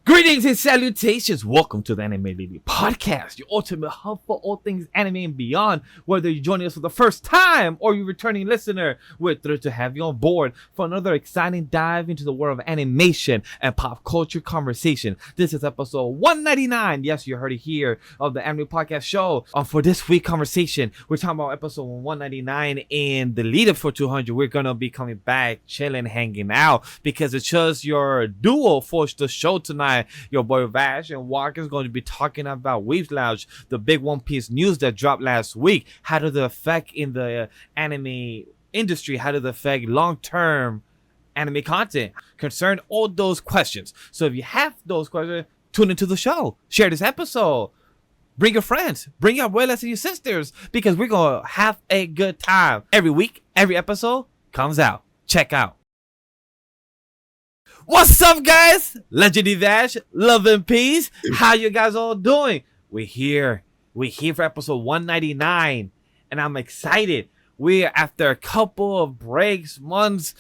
Greetings and salutations. Welcome to the Anime W3 Podcast, your ultimate hub for all things anime and beyond. Whether you're joining us for the first time or you're a returning listener, we're thrilled to have you on board for another exciting dive into the world of animation and pop culture conversation. This is episode 199. Yes, you heard it here of the Anime Podcast show. For this week conversation, we're talking about episode 199 and the lead up for 200. We're gonna be coming back, chilling, hanging out because it's just your duo for the show tonight. Your boy Vash and Whawkins going to be talking about Weebs Lounge, the big One Piece news that dropped last week. How did it affect in the anime industry? How did it affect long-term anime content? Concern all those questions. So if you have those questions, tune into the show. Share this episode. Bring your friends. Bring your abuelas and your sisters because we're going to have a good time. Every week, every episode comes out. Check out. What's up, guys? Legendary Vash, love and peace. How you guys all doing? We're here for episode 199, and I'm excited. We're after a couple of breaks, months,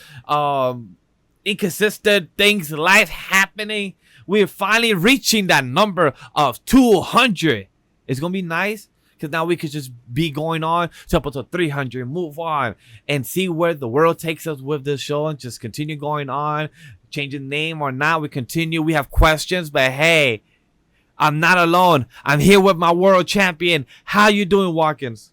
inconsistent things, life happening. We're finally reaching that number of 200. It's gonna be nice because now we could just be going on to episode 300, move on, and see where the world takes us with this show, and just continue going on. Changing name or not, we continue. We have questions, but hey, I'm not alone. I'm here with my world champion. How you doing, Whawkins?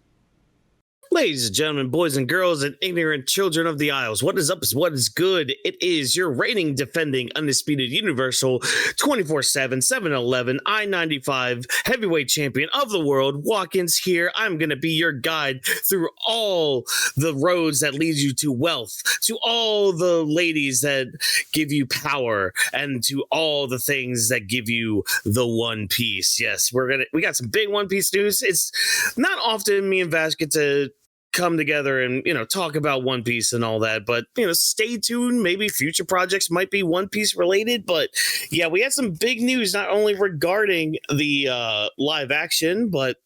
Ladies and gentlemen, boys and girls, and ignorant children of the Isles, what is up is what is good. It is your reigning, defending, undisputed, universal, 24/7, 7-Eleven, I-95 heavyweight champion of the world, Whawkins here. I'm going to be your guide through all the roads that lead you to wealth, to all the ladies that give you power, and to all the things that give you the One Piece. Yes, we got some big One Piece news. It's not often me and Vash get to come together and talk about One Piece and all that, but stay tuned. Maybe future projects might be One Piece related, but yeah, we had some big news not only regarding the live action, but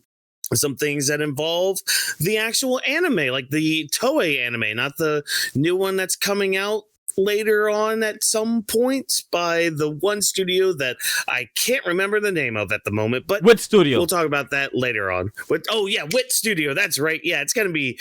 some things that involve the actual anime, like the Toei anime, not the new one that's coming out later on at some point by the one studio that I can't remember the name of at the moment, but Wit Studio. We'll talk about that later on. Wit Studio. That's right. Yeah, it's gonna be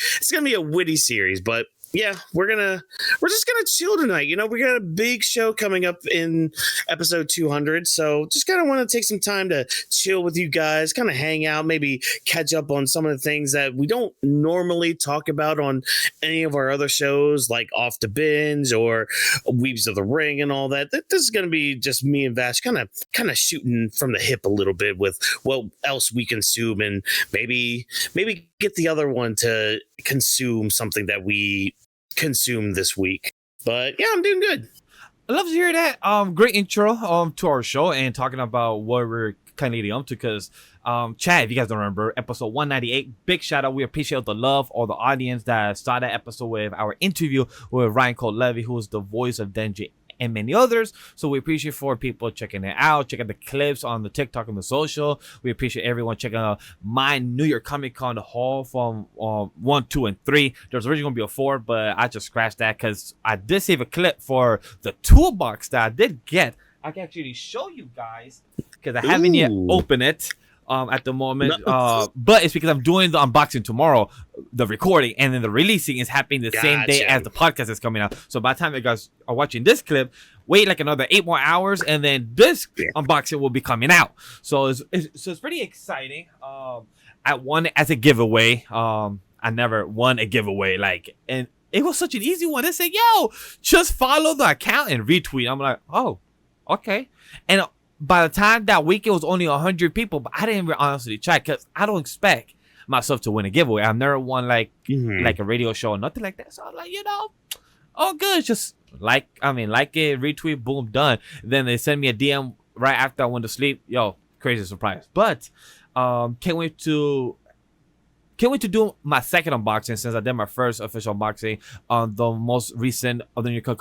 a witty series, but yeah, we're just gonna chill tonight. We got a big show coming up in episode 200, so just kind of want to take some time to chill with you guys, kind of hang out, maybe catch up on some of the things that we don't normally talk about on any of our other shows, like Off the Binge or Weebs of the Ring and all that. This is gonna be just me and Vash kind of shooting from the hip a little bit with what else we consume, and maybe get the other one to consume something that we consume this week. But yeah, I'm doing good. I love to hear that. Great intro to our show and talking about what we're kind of leading up to, because Chad, if you guys don't remember, episode 198, big shout out. We appreciate the love, all the audience that saw that episode with our interview with Ryan Cole Levy, who is the voice of Denji and many others. So we appreciate for people checking it out, checking the clips on the TikTok and the social. We appreciate everyone checking out my New York Comic Con haul from 1, 2, and 3. There's originally gonna be a 4, but I just scratched that because I did save a clip for the toolbox that I did get. I can actually show you guys because I haven't yet opened it at the moment, but it's because I'm doing the unboxing tomorrow, the recording, and then the releasing is happening the same day as the podcast is coming out. So by the time you guys are watching this clip, wait like another 8 more hours, and then this unboxing will be coming out. So it's pretty exciting. I won it as a giveaway. I never won a giveaway, and it was such an easy one. They said, "Yo, just follow the account and retweet." I'm like, "Oh, okay," and by the time that week, it was only 100 people, but I didn't honestly check because I don't expect myself to win a giveaway. I've never won like a radio show or nothing like that. So I'm like, all good. Just like it, retweet, boom, done. Then they send me a DM right after I went to sleep. Yo, crazy surprise. But can't wait to do my second unboxing since I did my first official unboxing on the most recent of the New York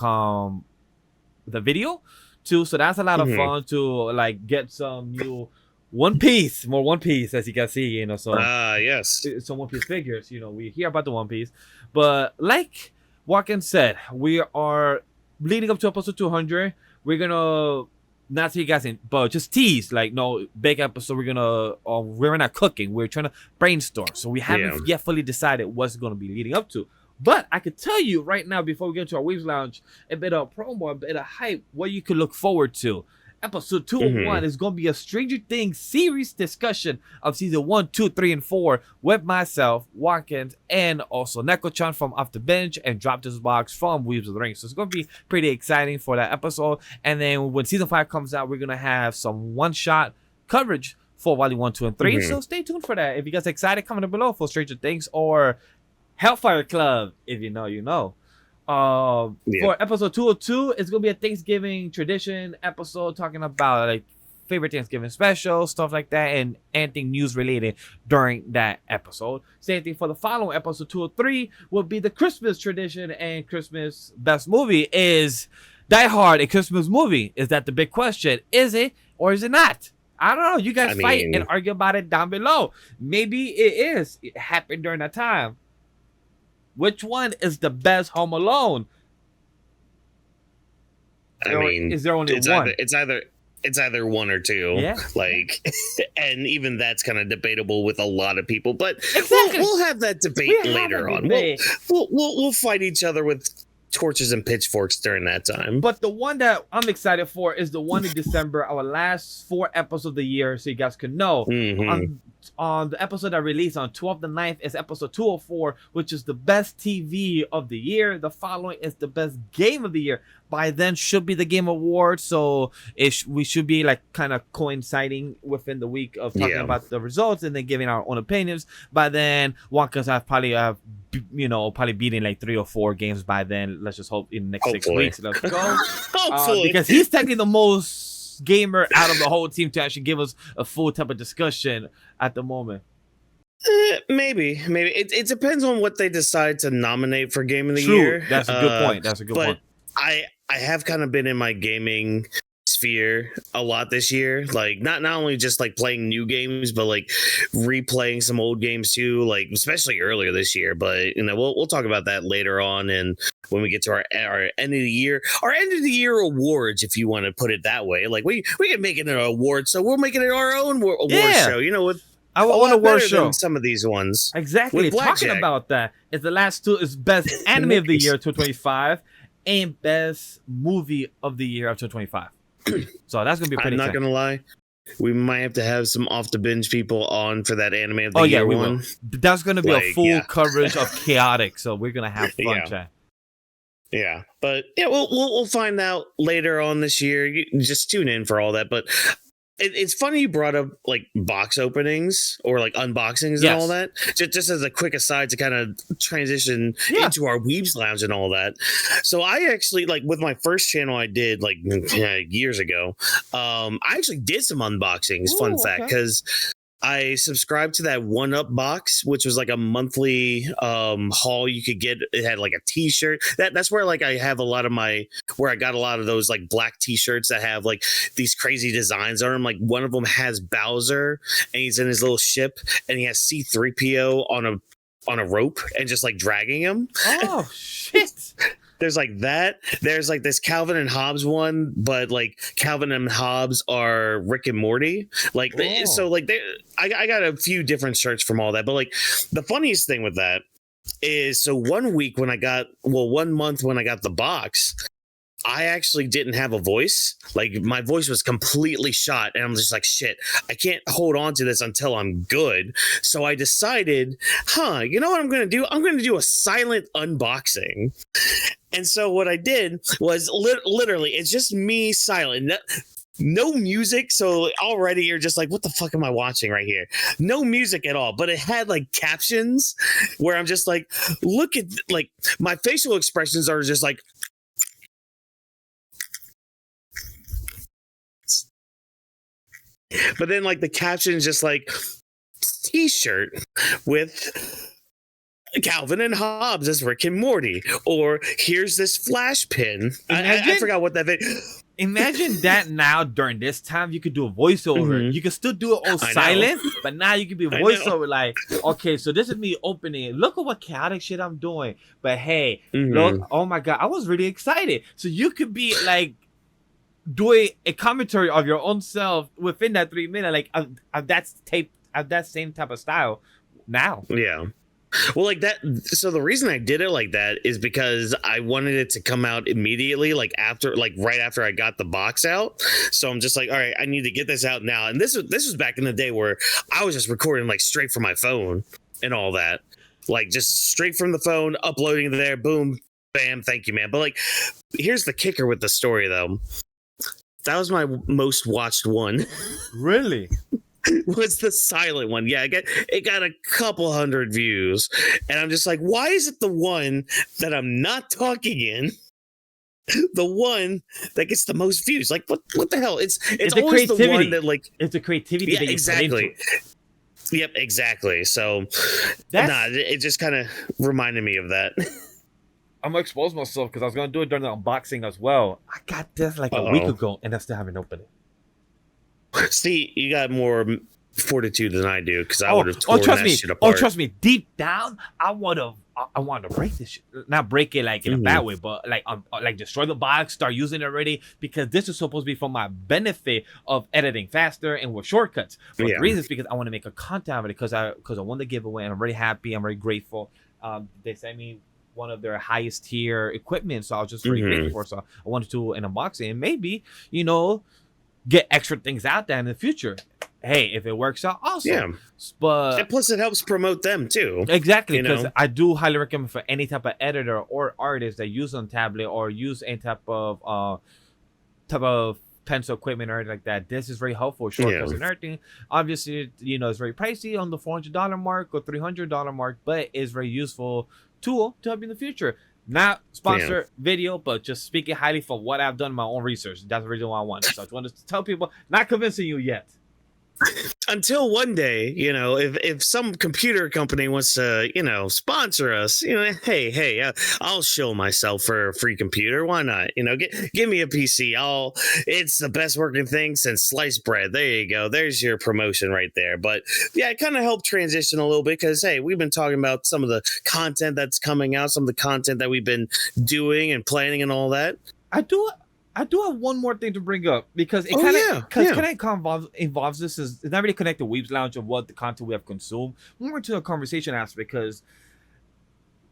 the video too. So that's a lot of fun to get some new more One Piece, as you can see, so yes, some One Piece figures. We hear about the One Piece, but like Whawkins said, we are leading up to episode 200. We're gonna not to you guys in, but just tease like no big episode. We're not cooking. We're trying to brainstorm, so we haven't yet fully decided what's going to be leading up to. But I could tell you right now before we get to our Weebs Lounge, a bit of promo, a bit of hype, what you could look forward to. Episode 201 is going to be a Stranger Things series discussion of season 1, 2, 3, and 4 with myself, Whawkins, and also Neko-chan from Off the Bench and Drop This Box from Weebs Lounge. So it's going to be pretty exciting for that episode. And then when season 5 comes out, we're going to have some one-shot coverage for Volume 1, 2, and 3. So stay tuned for that. If you guys are excited, comment below for Stranger Things or Hellfire Club. If you know, you know. For episode 202, it's gonna be a Thanksgiving tradition episode talking about like favorite Thanksgiving special, stuff like that, and anything news related during that episode. Same thing for the following episode 203 will be the Christmas tradition, and Christmas best movie is Die Hard, a Christmas movie. Is that the big question? Is it or is it not? I don't know. You guys fight and argue about it down below. Maybe it is. It happened during that time. Which one is the best Home Alone? Is there only one? It's either one or two. Yeah. Like, and even that's kind of debatable with a lot of people. But exactly. we'll have that debate later on. We'll fight each other with torches and pitchforks during that time. But the one that I'm excited for is the one in December, our last 4 episodes of the year, so you guys can know. On the episode that released on 12th the 9th is episode 204, which is the best TV of the year. The following is the best game of the year. By then should be the Game Awards, so we should be like kind of coinciding within the week of talking about the results and then giving our own opinions. By then, Wonka's probably beating like 3 or 4 games by then. Let's just hope in the next 6 weeks. Let's go. Because he's technically the most gamer out of the whole team to actually give us a full type of discussion at the moment. Maybe it depends on what they decide to nominate for Game of the Year. That's a good point. I have kind of been in my gaming sphere a lot this year, like not only just like playing new games but like replaying some old games too, like especially earlier this year. But we'll talk about that later on, and when we get to our end of the year awards, if you want to put it that way. Like we can make it an award, so we're making it our own award show, with I want a award show. Some of these ones, exactly. Talking about that is the last 2 is best anime of the year 2025 and best movie of the year of 2025. So that's gonna be pretty. I'm not gonna lie, we might have to have some off the binge people on for that anime of the year we one. Will. That's gonna be a full coverage of Chaotic, so we're gonna have fun, chat. Yeah, but we'll find out later on this year. You just tune in for all that. But it's funny you brought up like box openings or like unboxings and all that. Just as a quick aside to kind of transition into our Weebs Lounge and all that. So I actually, like with my first channel I did like years ago, I actually did some unboxings. Fun fact, because I subscribed to that One Up box, which was like a monthly haul you could get. It had like a t-shirt. That's where like I have a lot of where I got a lot of those like black t-shirts that have like these crazy designs on them. Like one of them has Bowser and he's in his little ship and he has C-3PO on a rope and just like dragging him. Oh shit. There's like that. There's like this Calvin and Hobbes one, but like Calvin and Hobbes are Rick and Morty. Like, so like I got a few different shirts from all that. But like the funniest thing with that is, so 1 month when I got the box, I actually didn't have a voice. Like my voice was completely shot and I'm just like, shit, I can't hold on to this until I'm good. So I decided, you know what I'm going to do? I'm going to do a silent unboxing. And so what I did was literally, it's just me silent. No music. So already you're just like, what the fuck am I watching right here? No music at all. But it had like captions where I'm just like, look at, like my facial expressions are just like, but then like the caption is just like t-shirt with Calvin and Hobbes as Rick and Morty, or here's this flash pin. I forgot what that thing. Imagine that now during this time you could do a voiceover. You could still do it all silent, but now you could be a voiceover like, okay, so this is me opening it. Look at what chaotic shit I'm doing. But hey, look, oh my god, I was really excited. So you could be like do a commentary of your own self within that 3 minutes, like of that same type of style now. Yeah. Well, like that. So the reason I did it like that is because I wanted it to come out immediately, like right after I got the box out. So I'm just like, all right, I need to get this out now. And this was back in the day where I was just recording like straight from my phone and all that, like just straight from the phone, uploading there, boom, bam, thank you, man. But like, here's the kicker with the story though. That was my most watched one. Really? Was the silent one. Yeah, it got a couple hundred views. And I'm just like, why is it the one that I'm not talking in? The one that gets the most views. Like what the hell? It's always the one that like it's the creativity yeah, that you exactly. Yep, exactly. So it just kind of reminded me of that. I'm gonna expose myself because I was gonna do it during the unboxing as well. I got this like a week ago and I still haven't opened it. See, you got more fortitude than I do because I would have torn that shit apart. Oh, trust me. Deep down, I want to break this shit. Not break it like in a bad way, but like destroy the box, start using it already because this is supposed to be for my benefit of editing faster and with shortcuts. But the reason is because I want to make a content of it because I won the giveaway and I'm very happy. I'm very grateful. They sent me one of their highest tier equipment, so I was just very grateful for it. So I wanted to do an unboxing and maybe get extra things out there in the future. Hey, if it works out, awesome. Yeah. But and plus, it helps promote them too. Exactly, because I do highly recommend for any type of editor or artist that use on tablet or use any type of pencil equipment or anything like that. This is very helpful. Shortcuts and everything. Obviously, it's very pricey on the $400 mark or $300 mark, but it's very useful tool to help you in the future. Not sponsor video, but just speaking highly for what I've done in my own research. That's the reason why I wanted. So I just wanted to tell people, not convincing you yet. Until one day, if some computer company wants to, sponsor us, hey, I'll show myself for a free computer. Why not? Give me a PC. It's the best working thing since sliced bread. There you go. There's your promotion right there. But yeah, it kind of helped transition a little bit because, hey, we've been talking about some of the content that's coming out, some of the content that we've been doing and planning and all that. I do have one more thing to bring up because it kind of involves this. It's not really connected to Weebs Lounge of what the content we have consumed. More to the conversation aspect because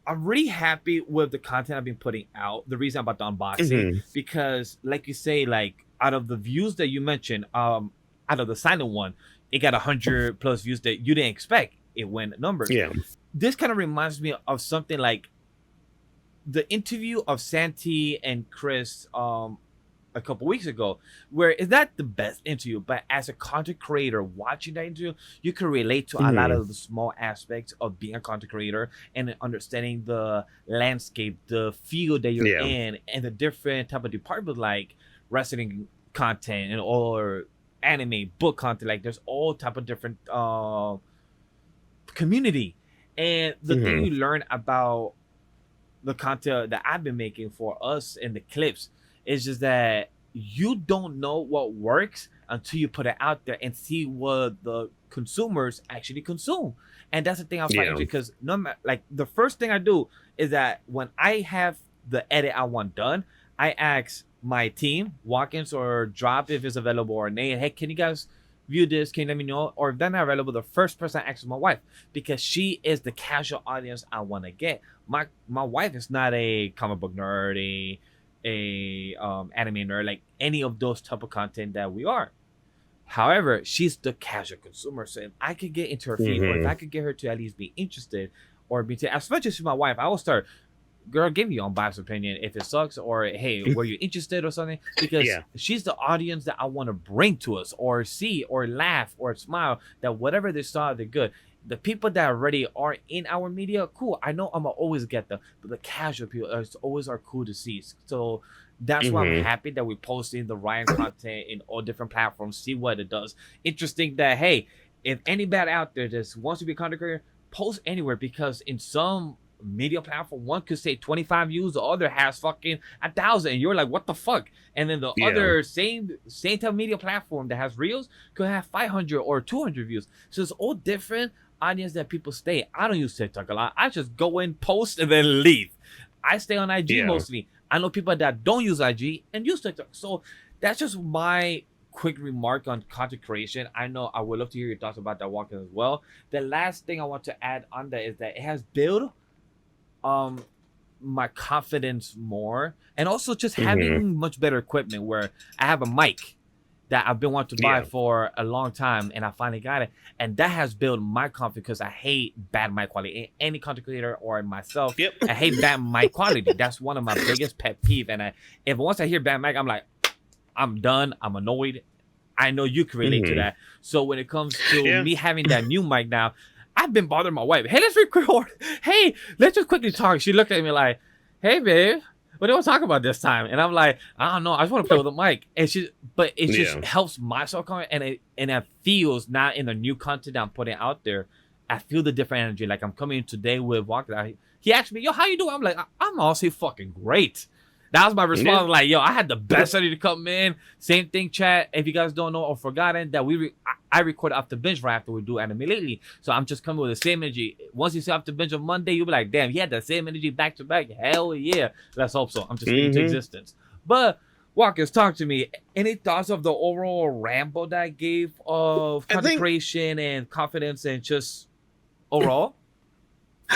I'm really happy with the content I've been putting out. The reason about the unboxing because, like you say, like out of the views that you mentioned, out of the silent one, it got 100 plus views that you didn't expect. It went numbers. Yeah, this kind of reminds me of something like the interview of Santi and Chris. A couple weeks ago, where it's not the best interview, but as a content creator watching that interview, you can relate to a lot of the small aspects of being a content creator and understanding the landscape, the field that you're in, and the different type of department like wrestling content or anime, book content. Like there's all type of different community, and the thing you learn about the content that I've been making for us in the clips. It's just that you don't know what works until you put it out there and see what the consumers actually consume. And that's the thing I find because the first thing I do is that when I have the edit I want done, I ask my team, Whawkins or Drop if it's available, or Nate, hey, can you guys view this? Can you let me know? Or if they're not available, the first person I ask is my wife because she is the casual audience I want to get. My wife is not a comic book nerd, a anime nerd, like any of those type of content that we are. However, she's the casual consumer, so if I could get into her feed or if I could get her to at least be interested or be as much as my wife, I will start, girl, give me your unbiased opinion if it sucks, or hey, were you interested or something, because she's the audience that I want to bring to us or see or laugh or smile that whatever they saw, they're good. The people that already are in our media, cool. I know I'm always get them, but the casual people always are cool to see. So that's why I'm happy that we're posting the Ryan content in all different platforms. See what it does. Interesting that, hey, if anybody out there that wants to be a content creator, post anywhere, because in some media platform, one could say 25 views, the other has fucking 1,000, and you're like, what the fuck? And then the other same type of media platform that has reels could have 500 or 200 views. So it's all different audience that people stay. I don't use TikTok a lot. I just go in, post, and then leave. I stay on IG mostly. I know people that don't use IG and use TikTok. So that's just my quick remark on content creation. I know I would love to hear your thoughts about that walking as well. The last thing I want to add on that is that it has built um my confidence more, and also just having much better equipment where I have a mic that I've been wanting to buy for a long time, and I finally got it, and that has built my confidence because I hate bad mic quality. Any content creator or myself, I hate bad mic quality. That's one of my biggest pet peeve. And if once I hear bad mic, I'm like, I'm done. I'm annoyed. I know you can relate to that. So when it comes to me having that new mic now, I've been bothering my wife. Hey, let's record. Hey, let's just quickly talk. She looked at me like, hey, babe, what do you want to talk about this time? And I'm like, I don't know. I just want to play with the mic. And but it just helps my self-confidence, and it feels not in the new content that I'm putting out there. I feel the different energy. Like I'm coming in today with Whawkins. He asked me, yo, how you doing? I'm like, I'm honestly fucking great. That was my response. Like, yo, I had the best energy to come in. Same thing, chat. If you guys don't know or forgotten that I record after binge right after we do anime lately. So I'm just coming with the same energy. Once you see after binge on Monday, you'll be like, damn, he had the same energy back to back. Hell yeah. Let's hope so. I'm just into existence. But Whawkins, talk to me. Any thoughts of the overall ramble that I gave of content creation and confidence and just overall?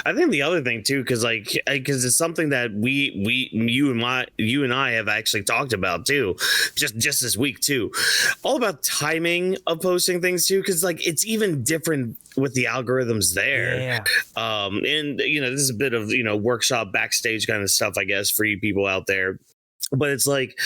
I think the other thing too, because it's something that you and I have actually talked about too, just this week too, all about timing of posting things too, because like it's even different with the algorithms there. And you know, this is a bit of, you know, workshop backstage kind of stuff, I guess, for you people out there, but it's like,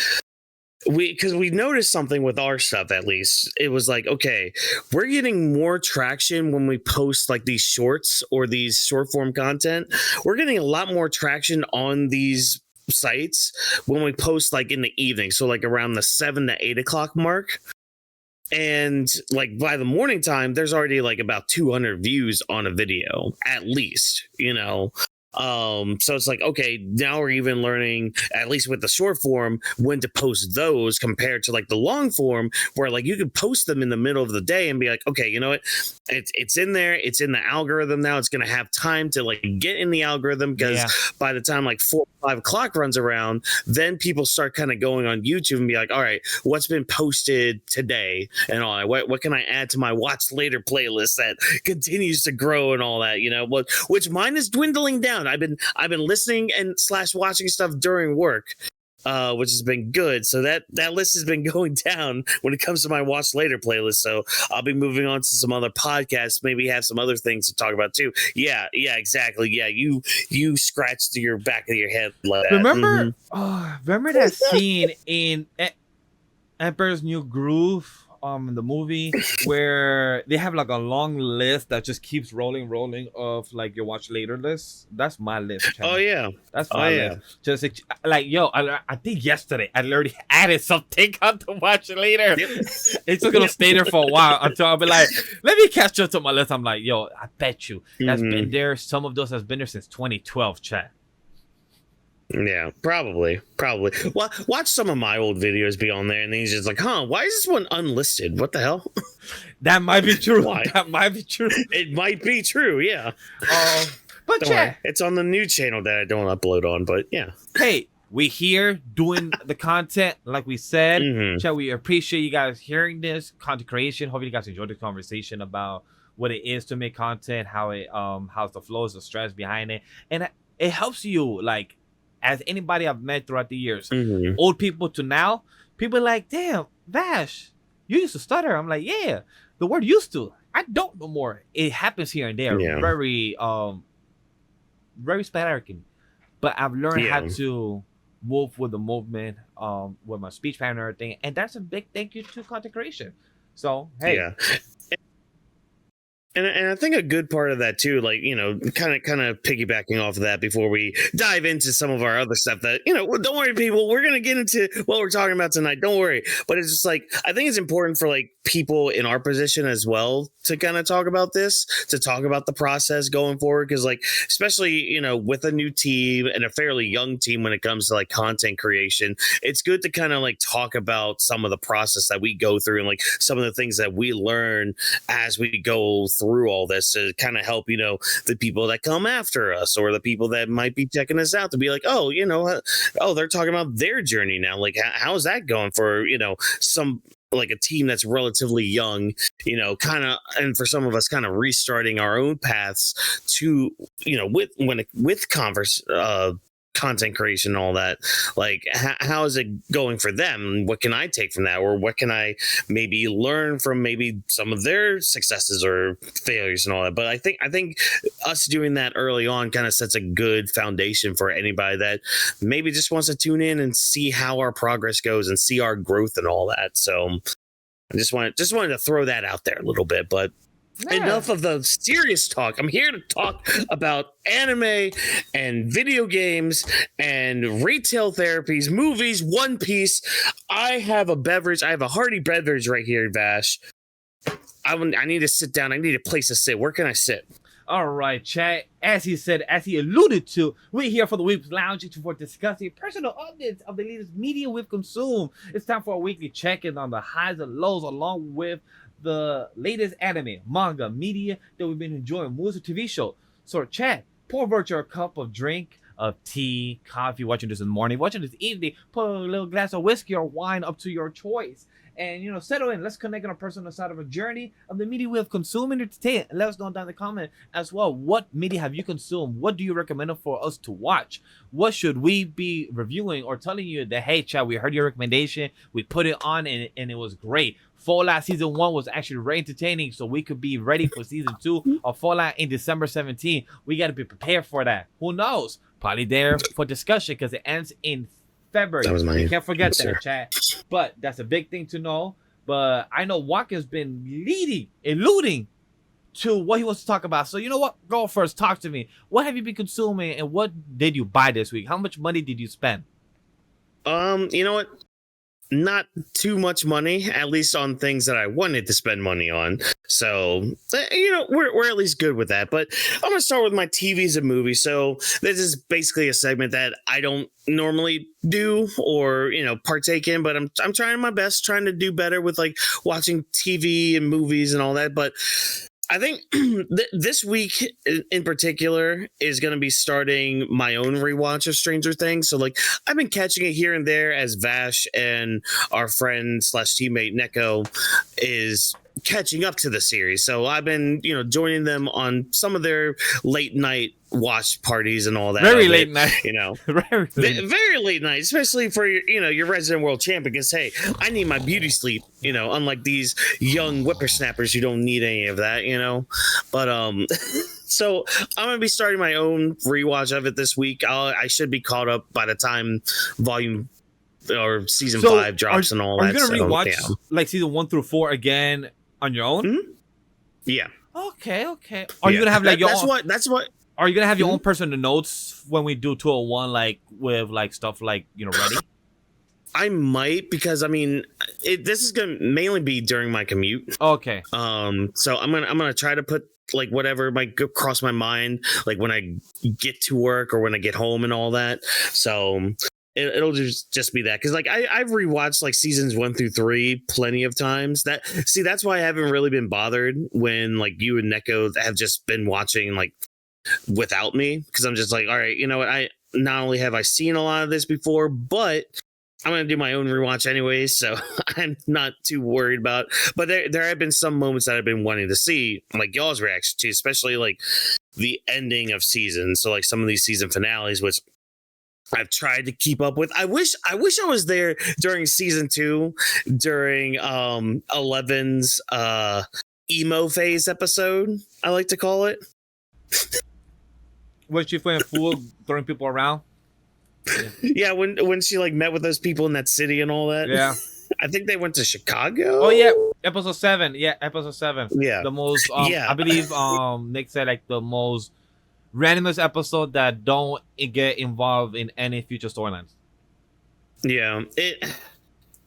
because we noticed something with our stuff, at least it was like, okay, we're getting more traction when we post like these shorts or these short form content. We're getting a lot more traction on these sites when we post like in the evening, so like around the 7 to 8 o'clock mark. And like by the morning time, there's already like about 200 views on a video, at least, you know. So it's like, okay, now we're even learning, at least with the short form, when to post those compared to like the long form, where like you could post them in the middle of the day and be like, okay, you know what, it's in there, it's in the algorithm now, it's gonna have time to like get in the algorithm, because by the time like 4 or 5 o'clock runs around, then people start kind of going on YouTube and be like, all right, what's been posted today and all that, what can I add to my watch later playlist that continues to grow and all that, you know, which mine is dwindling down. I've been listening and / watching stuff during work, which has been good. So that list has been going down when it comes to my watch later playlist. So I'll be moving on to some other podcasts, maybe have some other things to talk about too. Yeah, exactly. Yeah, you scratched your back of your head like that. Remember that scene in Emperor's New Groove? In the movie where they have like a long list that just keeps rolling of like your watch later list. That's my list. Oh yeah, that's my list. Just like, yo, I think yesterday I already added something on to watch later. It's just gonna stay there for a while until I'll be like, let me catch up to my list. I'm like, yo, I bet you that's been there. Some of those has been there since 2012, chat. Yeah, probably. Watch some of my old videos be on there, and then he's just like, huh, why is this one unlisted? What the hell? That might be true. That might be true. It might be true, yeah. But chat, it's on the new channel that I don't upload on, but yeah. Hey, we here doing the content, like we said. Chat, we appreciate you guys hearing this content creation. Hope you guys enjoyed the conversation about what it is to make content, how it how's the flows, the stress behind it, and it helps you like. As anybody I've met throughout the years, old people to now, people are like, damn, Vash, you used to stutter. I'm like, yeah, the word used to. I don't no more. It happens here and there. Very sporadic. But I've learned how to move with the movement, with my speech pattern and everything. And that's a big thank you to content creation. So, hey. Yeah. And I think a good part of that too, like, you know, kind of piggybacking off of that before we dive into some of our other stuff that, you know, don't worry, people, we're going to get into what we're talking about tonight. Don't worry. But it's just like, I think it's important for like people in our position as well to kind of talk about this, to talk about the process going forward. Cause like, especially, you know, with a new team and a fairly young team when it comes to like content creation, it's good to kind of like talk about some of the process that we go through and like some of the things that we learn as we go through all this to kind of help, the people that come after us or the people that might be checking us out to be like, oh, they're talking about their journey now. Like, how's that going for, some like a team that's relatively young, kind of, and for some of us kind of restarting our own paths to, with content creation and all that. Like, how is it going for them? What can I take from that? Or what can I maybe learn from maybe some of their successes or failures and all that? But I think us doing that early on kind of sets a good foundation for anybody that maybe just wants to tune in and see how our progress goes and see our growth and all that. So I just wanted to throw that out there a little bit, but enough of the serious talk. I'm here to talk about anime and video games and retail therapies, movies, One Piece. I have a beverage. I have a hearty beverage right here, Vash. I need to sit down. I need a place to sit. Where can I sit? All right, chat. As he alluded to, we're here for the Weebs Lounge for discussing personal updates of the latest media we've consumed. It's time for a weekly check-in on the highs and lows, along with the latest anime, manga, media that we've been enjoying, movies, or TV show. So, chat, pour virtual a cup of drink, of tea, coffee, watching this in the morning, watching this evening, put a little glass of whiskey or wine up to your choice. And, settle in. Let's connect on a personal side of a journey of the media we have consumed and entertained. And let us know down in the comment as well. What media have you consumed? What do you recommend for us to watch? What should we be reviewing or telling you that, hey, chat, we heard your recommendation. We put it on and it was great. Fallout Season 1 was actually very entertaining, so we could be ready for Season 2 of Fallout in December 17th. We got to be prepared for that. Who knows? Probably there for discussion because it ends in February. You can't forget that, chat. But that's a big thing to know. But I know Whawkins been alluding to what he wants to talk about. So you know what? Go first. Talk to me. What have you been consuming and what did you buy this week? How much money did you spend? You know what? Not too much money, at least on things that I wanted to spend money on. So, we're at least good with that. But I'm going to start with my TVs and movies. So this is basically a segment that I don't normally do or, partake in, but I'm trying my best, trying to do better with like watching TV and movies and all that. But I think this week in particular is going to be starting my own rewatch of Stranger Things. So like I've been catching it here and there as Vash and our friend / teammate Neko is catching up to the series. So I've been, joining them on some of their late night watch parties and all that. Very late night. Very late night, especially for your resident world champion. Because hey, I need my beauty sleep. Unlike these young whippersnappers who don't need any of that. But so I'm gonna be starting my own rewatch of it this week. I should be caught up by the time volume or season 5 drops and all that. Are you gonna rewatch like season 1 through 4 again on your own? Mm-hmm. Yeah. Okay. Are you gonna have like That's what. Are you gonna have your own personal notes when we do 201, like with like stuff like ready? I might, because this is gonna mainly be during my commute. Okay. So I'm gonna try to put like whatever might cross my mind, like when I get to work or when I get home and all that. So it'll just be that, because like I've rewatched like seasons 1 through 3 plenty of times. That's why I haven't really been bothered when like you and Neko have just been watching like without me, because I'm just like, all right, you know what, I not only have I seen a lot of this before, but I'm gonna do my own rewatch anyway, so I'm not too worried about. But there have been some moments that I've been wanting to see, like y'all's reaction to, especially like the ending of seasons. So like some of these season finales, which I've tried to keep up with. I wish I was there during season 2, during 11's emo phase episode, I like to call it. Was she playing fool, throwing people around? Yeah, when she like met with those people in that city and all that. Yeah. I think they went to Chicago. Oh yeah, episode 7. Yeah, episode 7. Yeah. The most I believe Nick said like the most randomest episode that don't get involved in any future storylines. Yeah.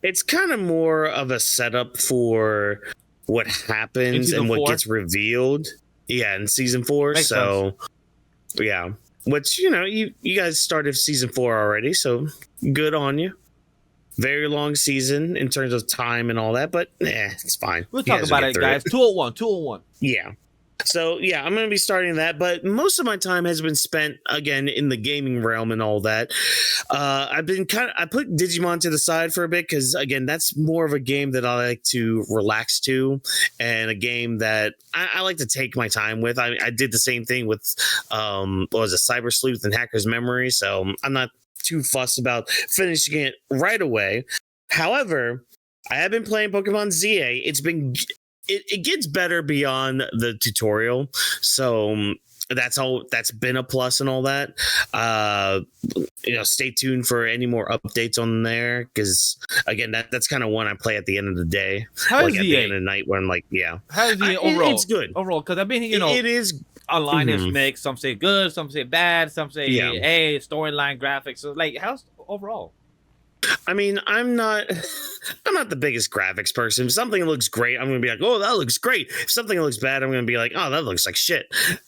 It's kind of more of a setup for what happens and what 4? gets revealed. Yeah, in season 4. Makes so sense. Yeah. Which, you guys started season 4 already, so good on you. Very long season in terms of time and all that, but it's fine. We'll talk about it, guys. 201. Yeah. So yeah, I'm going to be starting that, but most of my time has been spent again in the gaming realm and all that. I put Digimon to the side for a bit because again, that's more of a game that I like to relax to, and a game that I like to take my time with. I did the same thing with what was it, Cyber Sleuth and Hacker's Memory, so I'm not too fussed about finishing it right away. However, I have been playing Pokemon ZA. It gets better beyond the tutorial, so that's been a plus and all that. Stay tuned for any more updates on there, because again, that's kind of one I play at the end of the day, How like is at the the end of the night when How is the overall? it's good overall, because I've been it is. online is mixed. Some say good, some say bad, some say hey, storyline, graphics. So like, how's overall? I mean, I'm not the biggest graphics person. If something looks great, I'm gonna be like, oh, that looks great. If something looks bad, I'm gonna be like, oh, that looks like shit.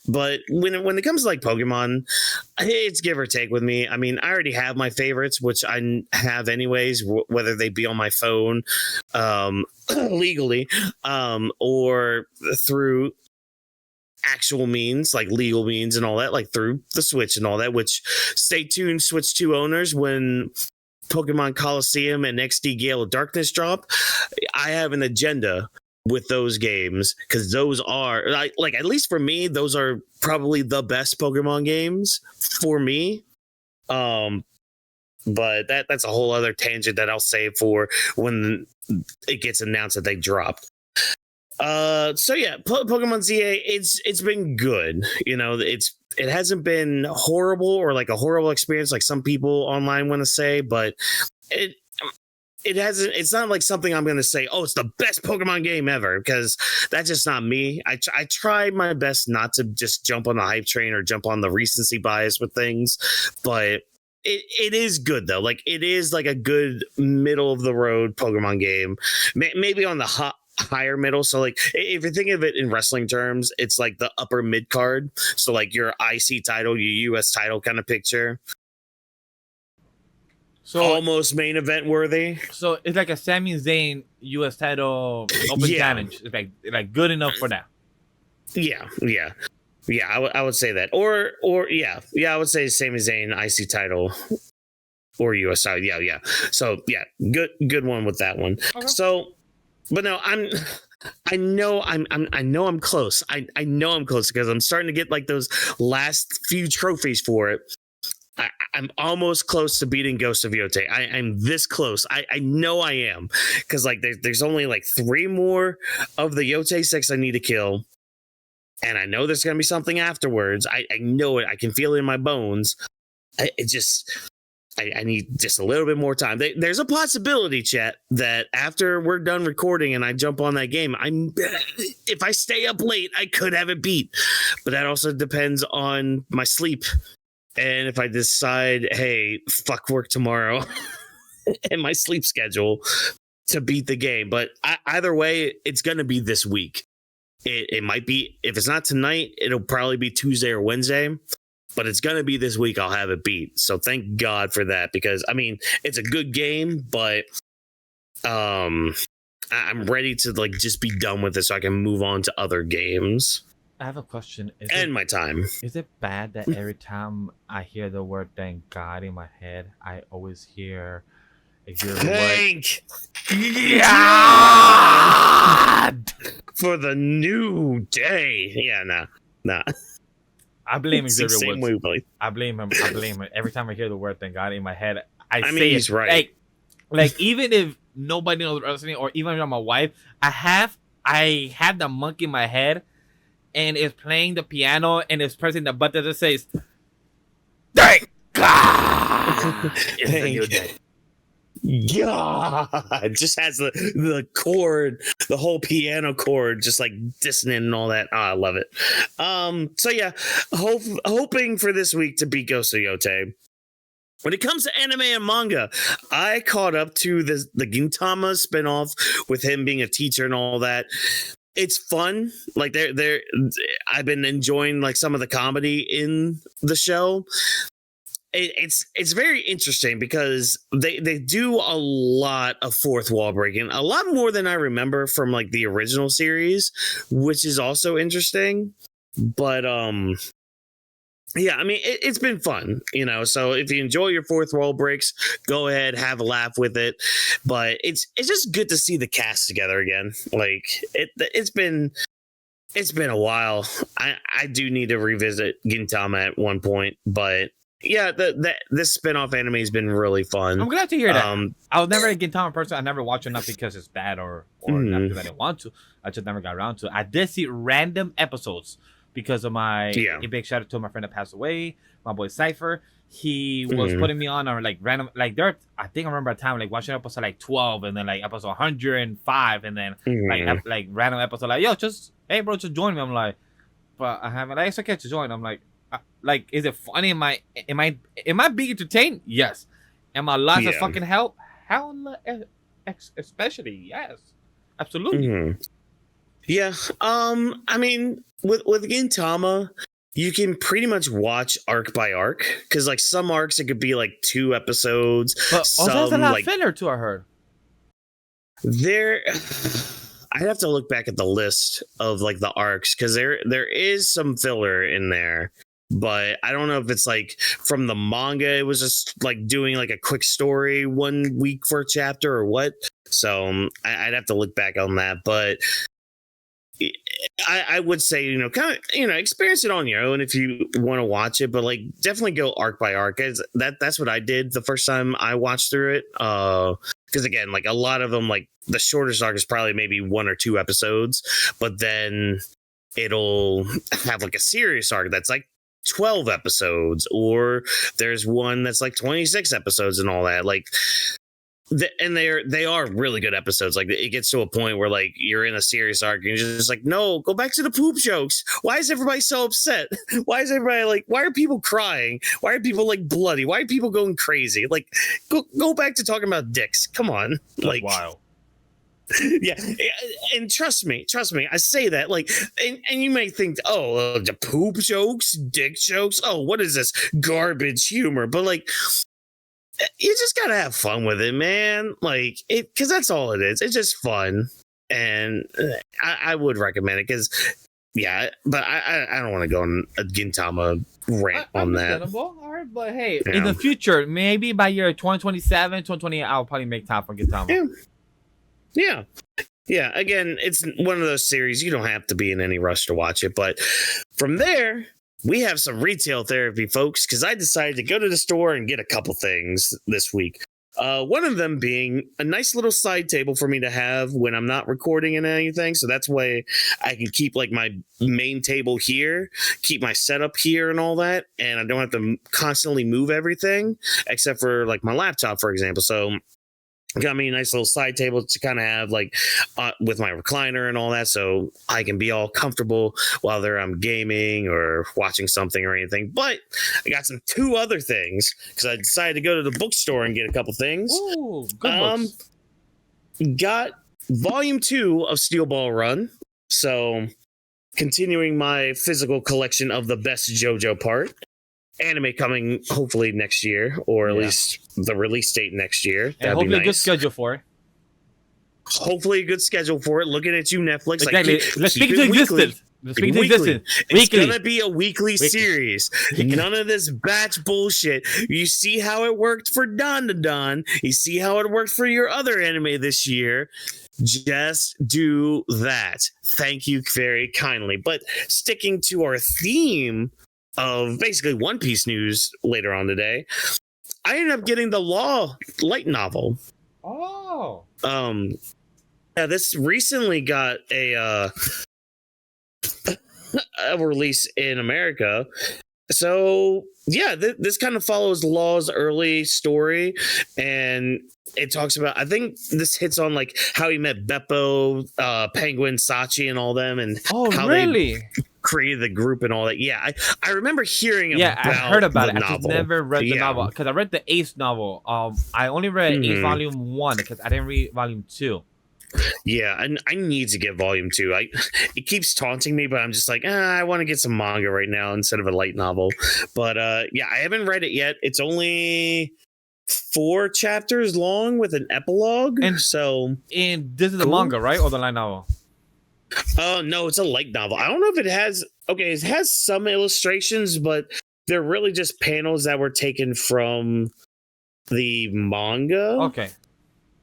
But when it comes to like Pokemon, it's give or take with me. I mean, I already have my favorites, which I have anyways, whether they be on my phone, legally, or through actual means, like legal means and all that, like through the Switch and all that. Which, stay tuned, Switch 2 owners, when Pokemon Coliseum and XD Gale of Darkness drop, I have an agenda with those games, because those are like at least for me, those are probably the best Pokemon games for me. But that's a whole other tangent that I'll save for when it gets announced that they dropped. So yeah, Pokemon ZA, it's been good. It hasn't been horrible or like a horrible experience like some people online want to say, but it hasn't. It's not like something I'm going to say, oh, it's the best Pokemon game ever, because that's just not me. I try my best not to just jump on the hype train or jump on the recency bias with things, but it is good though. Like, it is like a good middle of the road Pokemon game, maybe on the higher middle. So like, if you think of it in wrestling terms, it's like the upper mid card. So like your IC title, your US title kind of picture. So almost main event worthy. So it's like a Sami Zayn US title open challenge. It's like good enough for now. Yeah. I would say that, or I would say Sami Zayn IC title or US title. Yeah. So yeah, good one with that one. Okay. So. But no, I know I'm close. I know I'm close, because I'm starting to get like those last few trophies for it. I'm almost close to beating Ghost of Yotei. I'm this close. I know I am, because like there's only like 3 more of the Yotei 6 I need to kill, and I know there's gonna be something afterwards. I know it. I can feel it in my bones. I need just a little bit more time. There's a possibility, chat, that after we're done recording and I jump on that game, if I stay up late, I could have it beat. But that also depends on my sleep. And if I decide, hey, fuck work tomorrow and my sleep schedule to beat the game. But either way, it's going to be this week. It might be, if it's not tonight, it'll probably be Tuesday or Wednesday. But it's going to be this week I'll have it beat. So thank God for that, because, I mean, it's a good game, but I'm ready to, like, just be done with it so I can move on to other games. I have a question. My time. Is it bad that every time I hear the word thank God in my head, I always hear thank God for the new day. Yeah, nah. I blame Xavier Woods. I blame him. Every time I hear the word "thank God" in my head, I say he's right. Like even if nobody knows wrestling, or even if I'm my wife, I have the monkey in my head, and it's playing the piano, and it's pressing the button that says "Thank God." It's a new day. Yeah, it just has the chord, the whole piano chord, just like dissonant and all that. Oh, I love it. So yeah, hoping for this week to beat Ghost of Yotei. When it comes to anime and manga, I caught up to the Gintama spinoff with him being a teacher and all that. It's fun. Like I've been enjoying like some of the comedy in the show. it's very interesting because they do a lot of fourth wall breaking, a lot more than I remember from like the original series, which is also interesting. But yeah, I mean, it's been fun, so if you enjoy your fourth wall breaks, go ahead, have a laugh with it. But it's just good to see the cast together again. Like it's been a while. I do need to revisit Gintama at one point, but yeah, this spinoff anime has been really fun. I'm glad to hear that. I was never a Gintama person. I never watched it, not because it's bad or not because I didn't want to. I just never got around to it. I did see random episodes because of a big shout out to my friend that passed away, my boy Cypher. He was putting me on or like random, like there. I think I remember a time like watching episode like 12 and then like episode 105 and then like random episode like, yo, just hey bro, just join me. I'm like, but I haven't. Like, it's okay to join. I'm like, is it funny? Am I being entertained? Yes. Am I lost as fucking hell? Hell, especially yes, absolutely. Yeah. I mean, with Gintama, you can pretty much watch arc by arc because like some arcs it could be like 2 episodes. But also has a lot of filler too. I heard. I'd have to look back at the list of like the arcs because there is some filler in there. But I don't know if it's like from the manga, it was just like doing like a quick story 1 week for a chapter or what. So I'd have to look back on that. But I would say, kind of, experience it on your own if you want to watch it. But like definitely go arc by arc. That's what I did the first time I watched through it. Because again, like a lot of them, like the shortest arc is probably maybe 1 or 2 episodes. But then it'll have like a serious arc that's like 12 episodes, or there's one that's like 26 episodes and all that. Like, and they are really good episodes. Like it gets to a point where like you're in a serious arc and you're just like, no, go back to the poop jokes. Why is everybody so upset? Why is everybody like, why are people crying? Why are people like bloody? Why are people going crazy? Like go back to talking about dicks. Come on. Like wow. Yeah, and trust me, I say that like, and you may think, oh, the poop jokes, dick jokes, oh, what is this garbage humor? But like, you just gotta have fun with it, man. Like it, because that's all it is. It's just fun, and I would recommend it because, yeah, but I don't want to go on a Gintama rant on that. All right, but hey, in the future, maybe by year 2027, 2028, I'll probably make time for Gintama. Yeah. Again, it's one of those series you don't have to be in any rush to watch it. But from there, we have some retail therapy, folks, because I decided to go to the store and get a couple things this week. One of them being a nice little side table for me to have when I'm not recording and anything. So that's why I can keep like my main table here, keep my setup here and all that. And I don't have to constantly move everything except for like my laptop, for example. So got me a nice little side table to kind of have like with my recliner and all that, so I can be all comfortable while I'm gaming or watching something or anything. But I got 2 other things because I decided to go to the bookstore and get a couple things. Ooh, good books. Got volume 2 of Steel Ball Run, so continuing my physical collection of the best JoJo part. Anime coming hopefully next year, or at least the release date next year. And hopefully a good schedule for it. Hopefully a good schedule for it. Looking at you, Netflix. Exactly. Let's speak into existence. It's gonna be a weekly series. None of this batch bullshit. You see how it worked for Don to Don. You see how it worked for your other anime this year. Just do that. Thank you very kindly. But sticking to our theme of basically One Piece news later on today, I ended up getting the Law light novel. Oh. Yeah, this recently got a release in America. So yeah, this kind of follows Law's early story, and it talks about, I think this hits on like how he met Beppo, Penguin, Sachi, and all them, and how they created the group and all that. Yeah, I remember hearing about I heard about it. Novel. I just never read the novel because I read the Ace novel. I only read Ace Volume 1 because I didn't read Volume 2. Yeah, and I need to get volume 2. It keeps taunting me, but I'm just like, I want to get some manga right now instead of a light novel. But yeah, I haven't read it yet. It's only 4 chapters long with an epilogue. And this is the Cool. manga, right, or the light novel? Oh no, it's a light novel. I don't know if it has. Okay, it has some illustrations, but they're really just panels that were taken from the manga. Okay.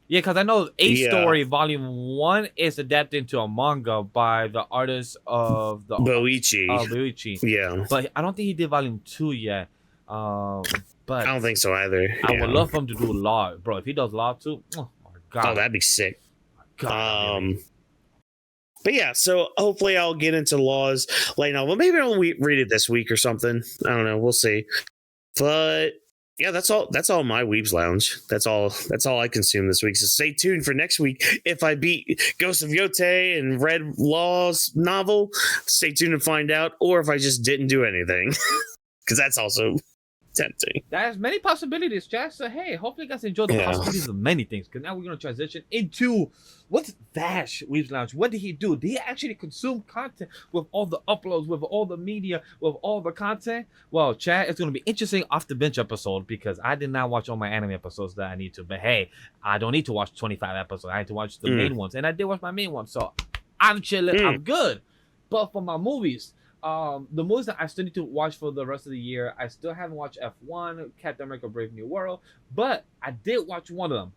Yeah, because I know A Yeah. Story Volume 1 is adapted into a manga by the artist of the Boichi. Boichi. Yeah. But I don't think he did Volume 2 yet. But I don't think so either. I would love for him to do Law. Bro, if he does Law too, oh my God. Oh, that'd be sick. God, But yeah, so hopefully I'll get into Law's light novel. Maybe I'll read it this week or something. I don't know. We'll see. But yeah, that's all my Weebs Lounge. That's all I consume this week. So stay tuned for next week. If I beat Ghost of Yote and read Law's novel, stay tuned to find out. Or if I just didn't do anything. Because that's also tempting. There's many possibilities, Jack. So hey, hopefully you guys enjoy the possibilities of many things. Because now we're gonna transition into what's Vash Weebs Lounge. What did he do? Did he actually consume content with all the uploads, with all the media, with all the content? Well, Chad, it's gonna be interesting off the bench episode because I did not watch all my anime episodes that I need to. But hey, I don't need to watch 25 episodes. I need to watch the main ones, and I did watch my main ones, so I'm chilling. I'm good. But for my movies. The movies that I still need to watch for the rest of the year, I still haven't watched F1, Captain America: Brave New World, but I did watch one of them,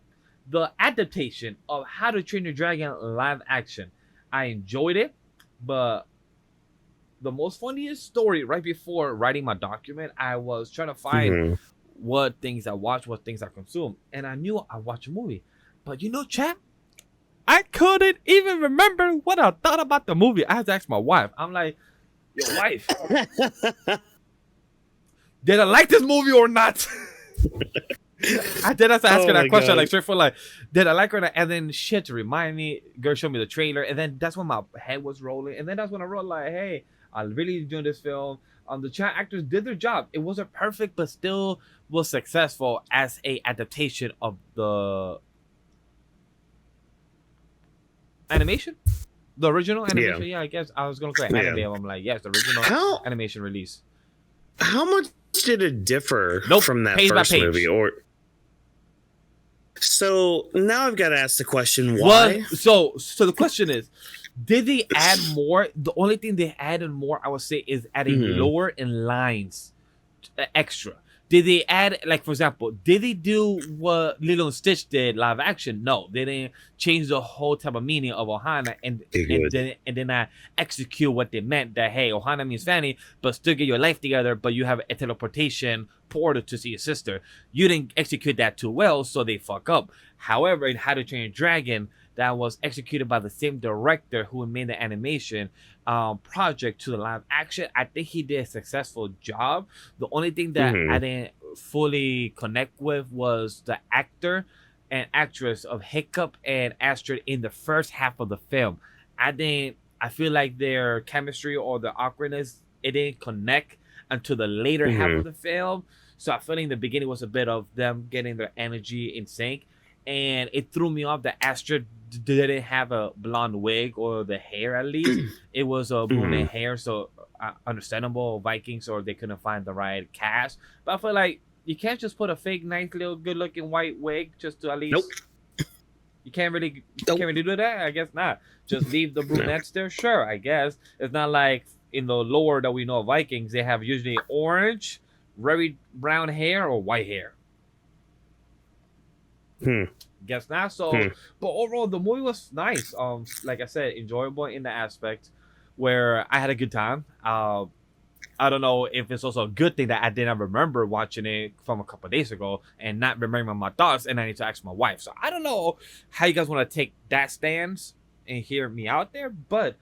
the adaptation of How to Train Your Dragon live action. I enjoyed it, but the most funniest story right before writing my document, I was trying to find what things I watch, what things I consume, and I knew I watched a movie, but you know, chat, I couldn't even remember what I thought about the movie. I had to ask my wife. I'm like, your wife, did I like this movie or not? I did have to ask her that question, like straight for like, did I like her or not? And then shit to remind me, girl showed me the trailer, and then that's when my head was rolling, and then that's when I wrote like, hey, I really enjoyed this film. The child actors did their job. It wasn't perfect, but still was successful as a adaptation of the animation. The original animation, yeah, I guess I was gonna say anime. I'm like, yes, the original animation release. How much did it differ from that page first by page. movie? Or so now I've got to ask the question: why? So the question is, did they add more? The only thing they added more, I would say, is adding lore and lines extra. Did they add, like, for example, did they do what Lilo and Stitch did live action? No, they didn't change the whole type of meaning of Ohana and then not execute what they meant, that, hey, Ohana means family, but still get your life together, but you have a teleportation portal to see your sister. You didn't execute that too well, so they fuck up. However, in How to Train Your Dragon, that was executed by the same director who made the animation project to the live action. I think he did a successful job. The only thing that I didn't fully connect with was the actor and actress of Hiccup and Astrid in the first half of the film. I feel like their chemistry or the awkwardness, it didn't connect until the later half of the film. So I feel like in the beginning was a bit of them getting their energy in sync. And it threw me off that Astrid didn't have a blonde wig or the hair, at least. It was a brunette hair, so understandable Vikings, or they couldn't find the right cast. But I feel like you can't just put a fake, nice, little, good-looking white wig just to at least. You can't really do that. I guess not. Just leave the brunettes there. Sure, I guess it's not like in the lore that we know of Vikings. They have usually orange, very brown hair, or white hair. Guess not. So, but overall, the movie was nice. Like I said, enjoyable in the aspect where I had a good time. I don't know if it's also a good thing that I didn't remember watching it from a couple of days ago and not remembering my thoughts, and I need to ask my wife. So I don't know how you guys want to take that stance and hear me out there, but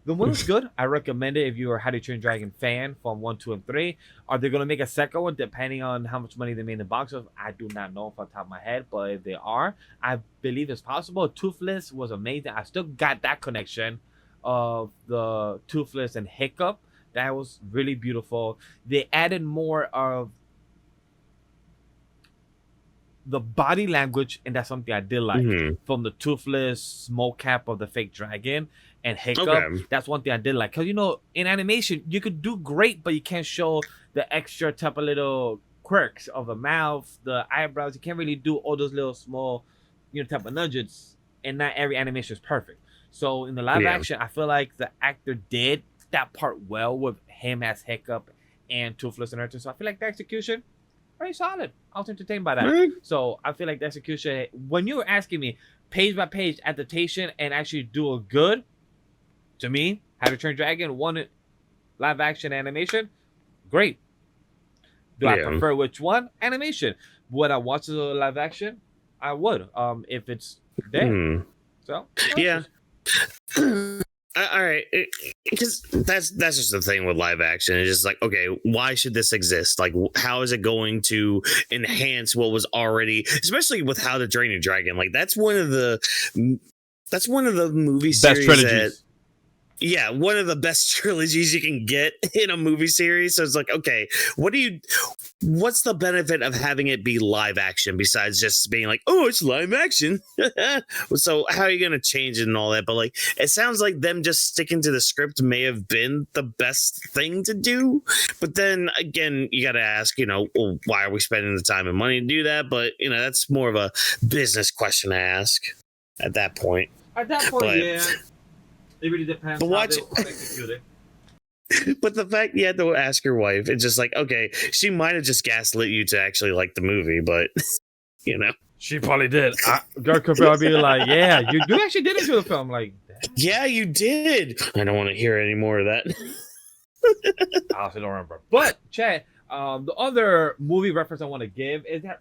the one was good. I recommend it if you're a How to Train Your Dragon fan from 1, 2, and 3. Are they going to make a second one depending on how much money they made in the box office? I do not know off the top of my head, but if they are, I believe it's possible. Toothless was amazing. I still got that connection of the Toothless and Hiccup. That was really beautiful. They added more of the body language, and that's something I did like from the toothless mocap of the fake dragon and Hiccup. Okay. That's one thing I did like, because in animation you could do great, but you can't show the extra type of little quirks of the mouth, the eyebrows. You can't really do all those little small, type of nudges, and not every animation is perfect. So in the live action, I feel like the actor did that part well with him as Hiccup and Toothless and everything. So I feel like the execution very solid. I was entertained by that. Right. So I feel like the execution, when you were asking me page by page adaptation and actually do a good, to me, How to Train Your Dragon, one live action animation, great. Do I prefer which one? Animation. Would I watch the live action? I would. If it's there. So yeah. All right, because that's just the thing with live action. It's just like, okay, why should this exist? Like, how is it going to enhance what was already, especially with How to Train Your Dragon? Like, that's one of the movie series best trilogies. One of the best trilogies you can get in a movie series. So it's like, okay, what's the benefit of having it be live action besides just being like, oh, it's live action? So how are you going to change it and all that? But like, it sounds like them just sticking to the script may have been the best thing to do. But then again, you got to ask, well, why are we spending the time and money to do that? But, that's more of a business question to ask at that point. At that point, yeah. It really depends how they execute it. But the fact you had to ask your wife, it's just like, okay, she might have just gaslit you to actually like the movie, but, She probably did. Girl could probably be like, yeah, you actually did enjoy the film. Like, yeah, you did. I don't want to hear any more of that. I also don't remember. But, Chad, the other movie reference I want to give is that,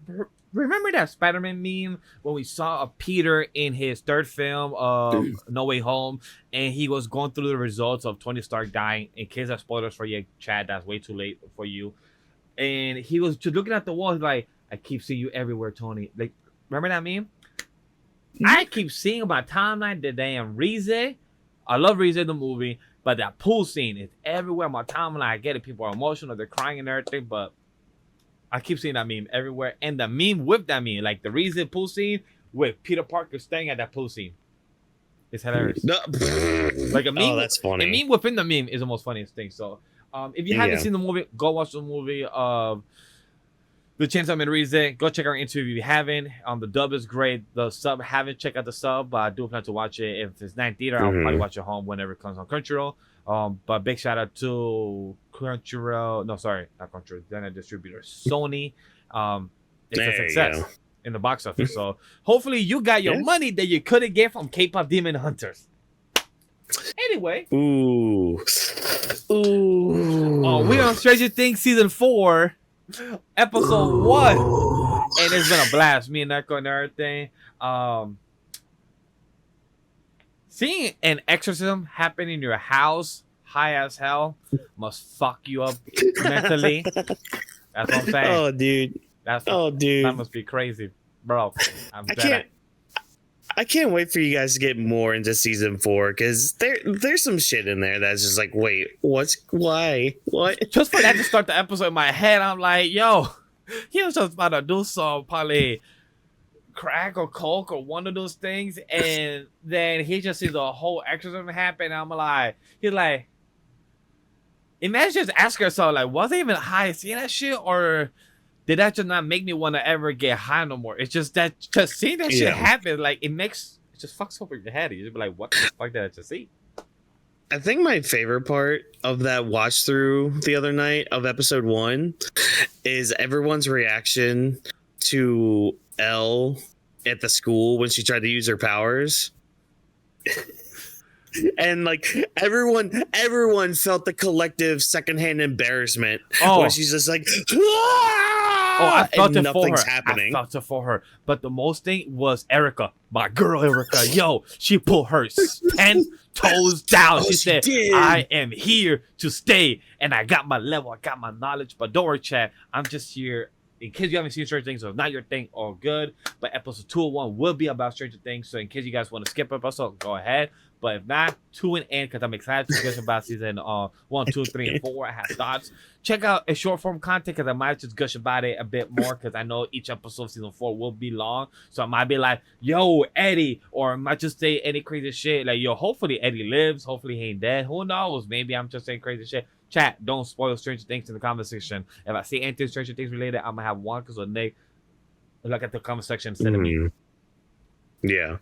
remember that Spider-Man meme when we saw a Peter in his third film of No Way Home, and he was going through the results of Tony Stark dying? In case of spoilers for you, Chad, that's way too late for you. And he was just looking at the wall, he's like, I keep seeing you everywhere, Tony. Like, remember that meme? I keep seeing on my timeline the damn Rize. I love Rize the movie, but that pool scene is everywhere on my timeline. I get it. People are emotional, they're crying and everything, but I keep seeing that meme everywhere. And the meme with that meme, like the Rize pool scene with Peter Parker staying at that pool scene. It's hilarious. No. Like a meme. Oh, that's funny. A meme within the meme is the most funniest thing. So if you haven't seen the movie, go watch the movie of The Chainsaw Man Rize. Go check our interview if you haven't. The dub is great. The sub, haven't checked out the sub, but I do plan to watch it. If it's not in theater, I'll probably watch it home whenever it comes on Crunchyroll. But big shout out to Crunchyroll. No, sorry, not Crunchyroll. Then a distributor, Sony. It's a success in the box office. So hopefully you got your money that you couldn't get from K-pop Demon Hunters. Anyway. Ooh. We're on Stranger Things season 4, episode 1, and it's been a blast. Me and Neko and everything. Seeing an exorcism happen in your house, high as hell, must fuck you up mentally. That's what I'm saying. Oh, dude. That must be crazy, bro. I can't wait for you guys to get more into season 4, because there's some shit in there that's just like, wait, why? What? Just for that to start the episode in my head, I'm like, yo, he was just about to do some probably crack or coke or one of those things, and then he just sees the whole exorcism happen. I'm like, he's like, imagine just ask yourself, like, was I even high seeing that shit, or did that just not make me want to ever get high no more? It's just that just seeing that shit happen, like it just fucks over your head. You just be like, what the fuck did I just see? I think my favorite part of that watch through the other night of episode 1 is everyone's reaction to Elle at the school when she tried to use her powers. And like everyone felt the collective secondhand embarrassment when she's just like, I felt it for nothing's her. happening. I felt it for her. But the most thing was Erica, my girl Erica. Yo, she pulled her 10 toes down. She said, did. I am here to stay. And I got my level. I got my knowledge. But don't worry, Chad. I'm just here in case you haven't seen Stranger Things, so if not your thing, all good. But episode 201 will be about Stranger Things. So in case you guys want to skip episode, go ahead. But if not, tune in because I'm excited to discuss about season 1, 2, 3, and 4. I have thoughts. Check out a short form content because I might just gush about it a bit more because I know each episode of season 4 will be long. So I might be like, yo, Eddie, or I might just say any crazy shit. Like, yo, hopefully Eddie lives. Hopefully he ain't dead. Who knows? Maybe I'm just saying crazy shit. Chat, don't spoil Stranger Things in the comment section. If I see anything Stranger Things related, I'm gonna have Whawkins or Nick look at the comment section instead of me. Yeah.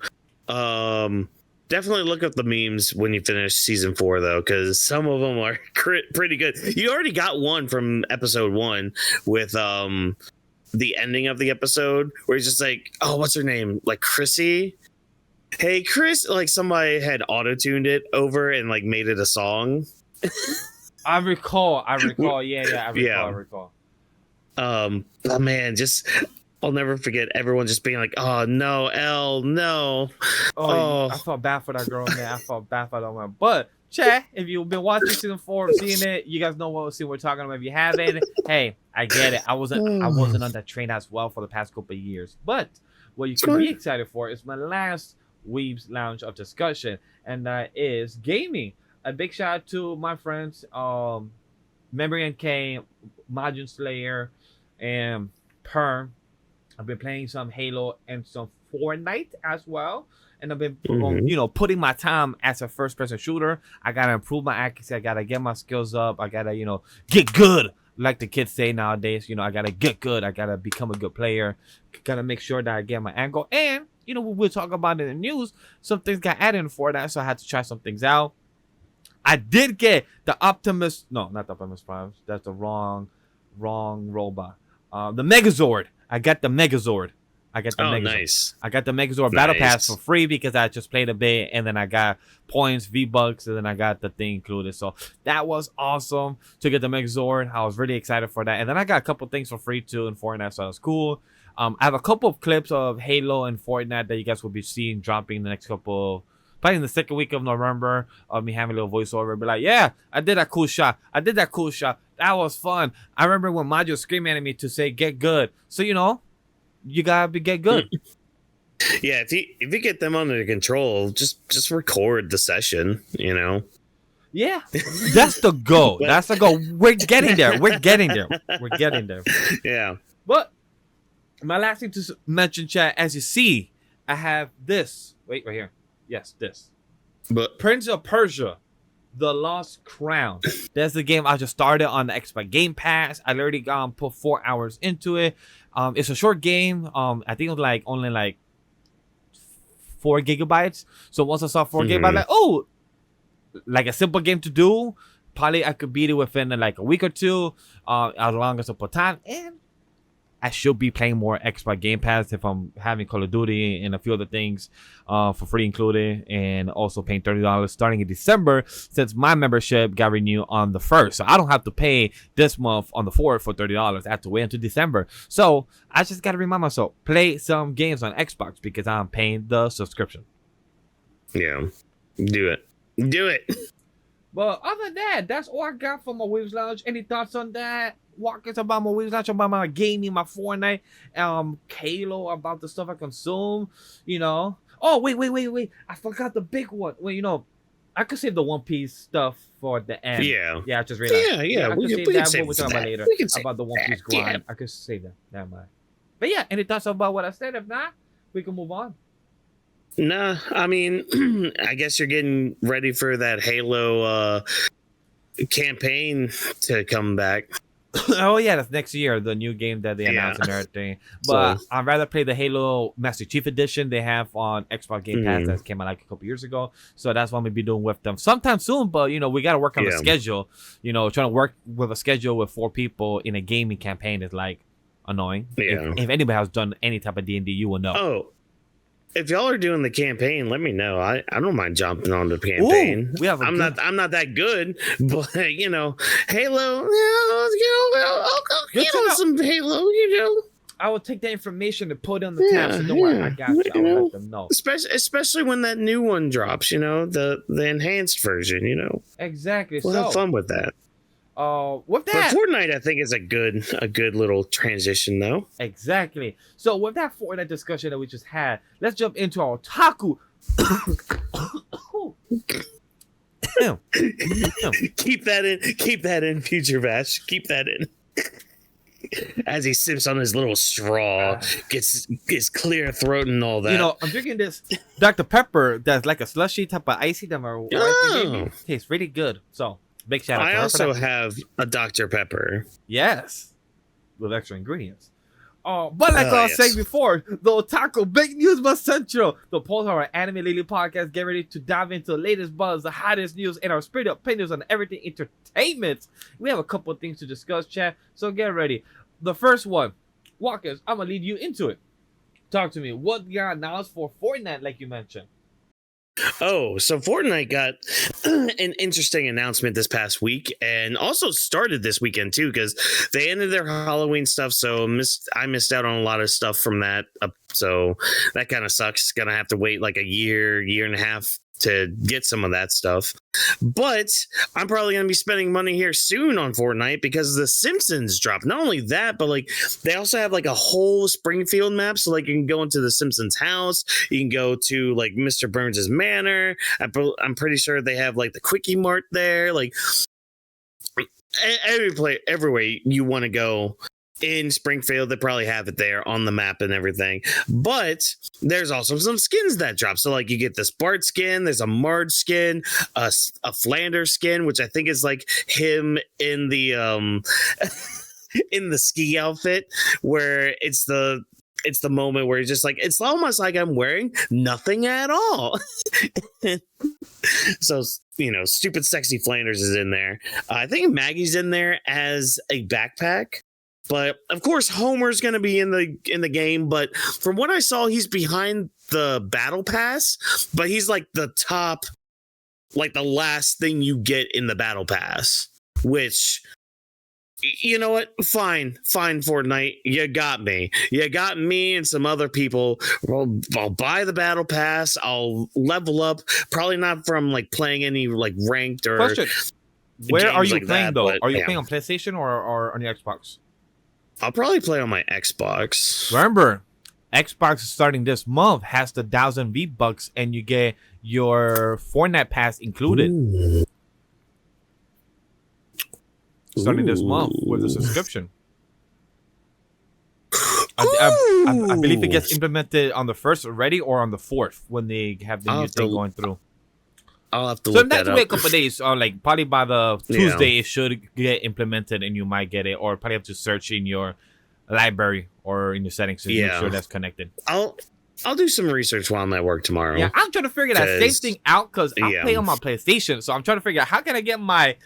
Definitely look up the memes when you finish season 4, though, because some of them are pretty good. You already got one from episode 1 with the ending of the episode where he's just like, oh, what's her name? Like Chrissy? Hey, Chris. Like somebody had auto-tuned it over and like made it a song. I recall. Yeah, I recall. Oh man, just I'll never forget everyone just being like, "Oh no, L, no." Oh, I felt bad for that girl, man. I felt bad for that one. But chat, if you've been watching season 4, seeing it, you guys know what we're talking about. If you haven't, hey, I get it. I wasn't on that train as well for the past couple of years. But what you can be excited for is my last Weebs Lounge of discussion, and that is gaming. A big shout out to my friends, Memory NK, Majin Slayer, and Perm. I've been playing some Halo and some Fortnite as well. And I've been, putting my time as a first-person shooter. I got to improve my accuracy. I got to get my skills up. I got to, get good, like the kids say nowadays. I got to get good. I got to become a good player. Got to make sure that I get my angle. And, we'll talk about it in the news. Some things got added in Fortnite, so I had to try some things out. I did get the Optimus. No, not the Optimus Prime. That's the wrong robot. The Megazord. I got the Megazord. Megazord. Nice. I got the Megazord Battle Pass for free because I just played a bit, and then I got points, V-Bucks, and then I got the thing included. So that was awesome to get the Megazord. I was really excited for that. And then I got a couple things for free too in Fortnite, so that was cool. I have a couple of clips of Halo and Fortnite that you guys will be seeing dropping the next couple. Probably in the second week of November, of me having a little voiceover, be like, yeah, I did that cool shot. That was fun. I remember when Majo was screaming at me to say, get good. So, you gotta get good. Yeah, if you get them under control, just record the session, Yeah, that's the goal. That's the goal. We're getting there. Yeah. But my last thing to mention, chat, as you see, I have this. Wait, right here. Yes, this. But Prince of Persia, The Lost Crown. That's the game I just started on the Xbox Game Pass. I already put 4 hours into it. It's a short game. I think it was only 4 gigabytes. So once I saw 4 gigabytes, like a simple game to do. Probably I could beat it within a week or two, as long as I put time. And I should be playing more Xbox Game Pass if I'm having Call of Duty and a few other things for free included, and also paying $30 starting in December since my membership got renewed on the 1st. So I don't have to pay this month on the 4th for $30. I have to wait until December. So I just got to remind myself, play some games on Xbox because I'm paying the subscription. Yeah, do it. But other than that, that's all I got from my Weebs Lounge. Any thoughts on that? Whawkins, about my Weebs Lounge, about my gaming, my Fortnite, Halo, about the stuff I consume, Oh, wait. I forgot the big one. Well, I could save the One Piece stuff for the end. Yeah. Yeah, I just realized. Yeah. I could save that. We'll talk about later. About the One Piece grind. Yeah. I could save that. Never mind. But yeah, any thoughts about what I said? If not, we can move on. Nah, I mean, I guess you're getting ready for that Halo campaign to come back. Oh yeah, that's next year, the new game that they announced and everything. But so, I'd rather play the Halo Master Chief Edition they have on Xbox Game Pass that came out a couple years ago. So that's what I'm gonna be doing with them sometime soon. But we gotta work on the schedule. Trying to work with a schedule with 4 people in a gaming campaign is annoying. Yeah. If anybody has done any type of D&D, you will know. Oh. If y'all are doing the campaign, let me know. I don't mind jumping on the campaign. Ooh, I'm not that good, but Halo, get on some Halo, I will take that information and put it on the tab. So don't worry, I got you. I will let them know. Especially when that new one drops, the enhanced version, Exactly. We'll have fun with that. With But that, Fortnite, I think, is a good little transition, though. exactly. So with that Fortnite discussion that we just had, let's jump into our Otaku. Damn. Damn. Keep that in, future Vash. Keep that in. As he sips on his little straw, gets clear throat and all that. You know, I'm drinking this Dr. Pepper that's like a slushy type of icy that my wife gave me. Tastes really good. So big shout out to I her also for that. have a Dr. Pepper. Yes, with extra ingredients. But like I was yes. saying before, the Otaku Big News Buzz Central, the pulse of our Anime Lately podcast, get ready to dive into the latest buzz, the hottest news, and our spirit opinions on everything entertainment. We have a couple of things to discuss, chat, so get ready. The first one, Whawkins, I'm gonna lead you into it. Talk to me. What got announced for Fortnite, like you mentioned? Oh, so Fortnite got an interesting announcement this past week, and also started this weekend too, because they ended their Halloween stuff. So I missed out on a lot of stuff from that. So that kind of sucks. Gonna have to wait like a year and a half to get some of that stuff. But I'm probably going to be spending money here soon on Fortnite because The Simpsons dropped. Not only that, but like they also have like a whole Springfield map. So like you can go into the Simpsons house. You can go to like Mr. Burns' manor. I'm pretty sure they have like the Quickie Mart there. Like everywhere you want to go in Springfield, they probably have it there on the map and everything. But there's also some skins that drop. So like you get this Bart skin, there's a Marge skin, a Flanders skin, which I think is like him in the in the ski outfit, where it's the moment where he's just like, it's almost like I'm wearing nothing at all. So, you know, stupid sexy Flanders is in there. I think Maggie's in there as a backpack. But of course, Homer's going to be in the game. But from what I saw, he's behind the battle pass. But he's like the top, like the last thing you get in the battle pass. Which, you know what? Fine, Fortnite. You got me. You got me and some other people. I'll buy the battle pass. I'll level up. Probably not from like playing any like ranked or. Question: where are you like playing that, though? but, Are you yeah. playing on PlayStation or on your Xbox? I'll probably play on my Xbox. Remember, Xbox starting this month has the 1,000 V-Bucks and you get your Fortnite pass included. Ooh. Starting this month with a subscription. I believe it gets implemented on the 1st already or on the 4th when they have the new thing going through. I'll have to So look that's that up. wait a couple of days, or like probably by the Tuesday, it should get implemented and you might get it, or probably have to search in your library or in your settings to make sure that's connected. I'll do some research while I'm at work tomorrow. Yeah, I'm trying to figure that same thing out because I play on my PlayStation, so I'm trying to figure out how can I get my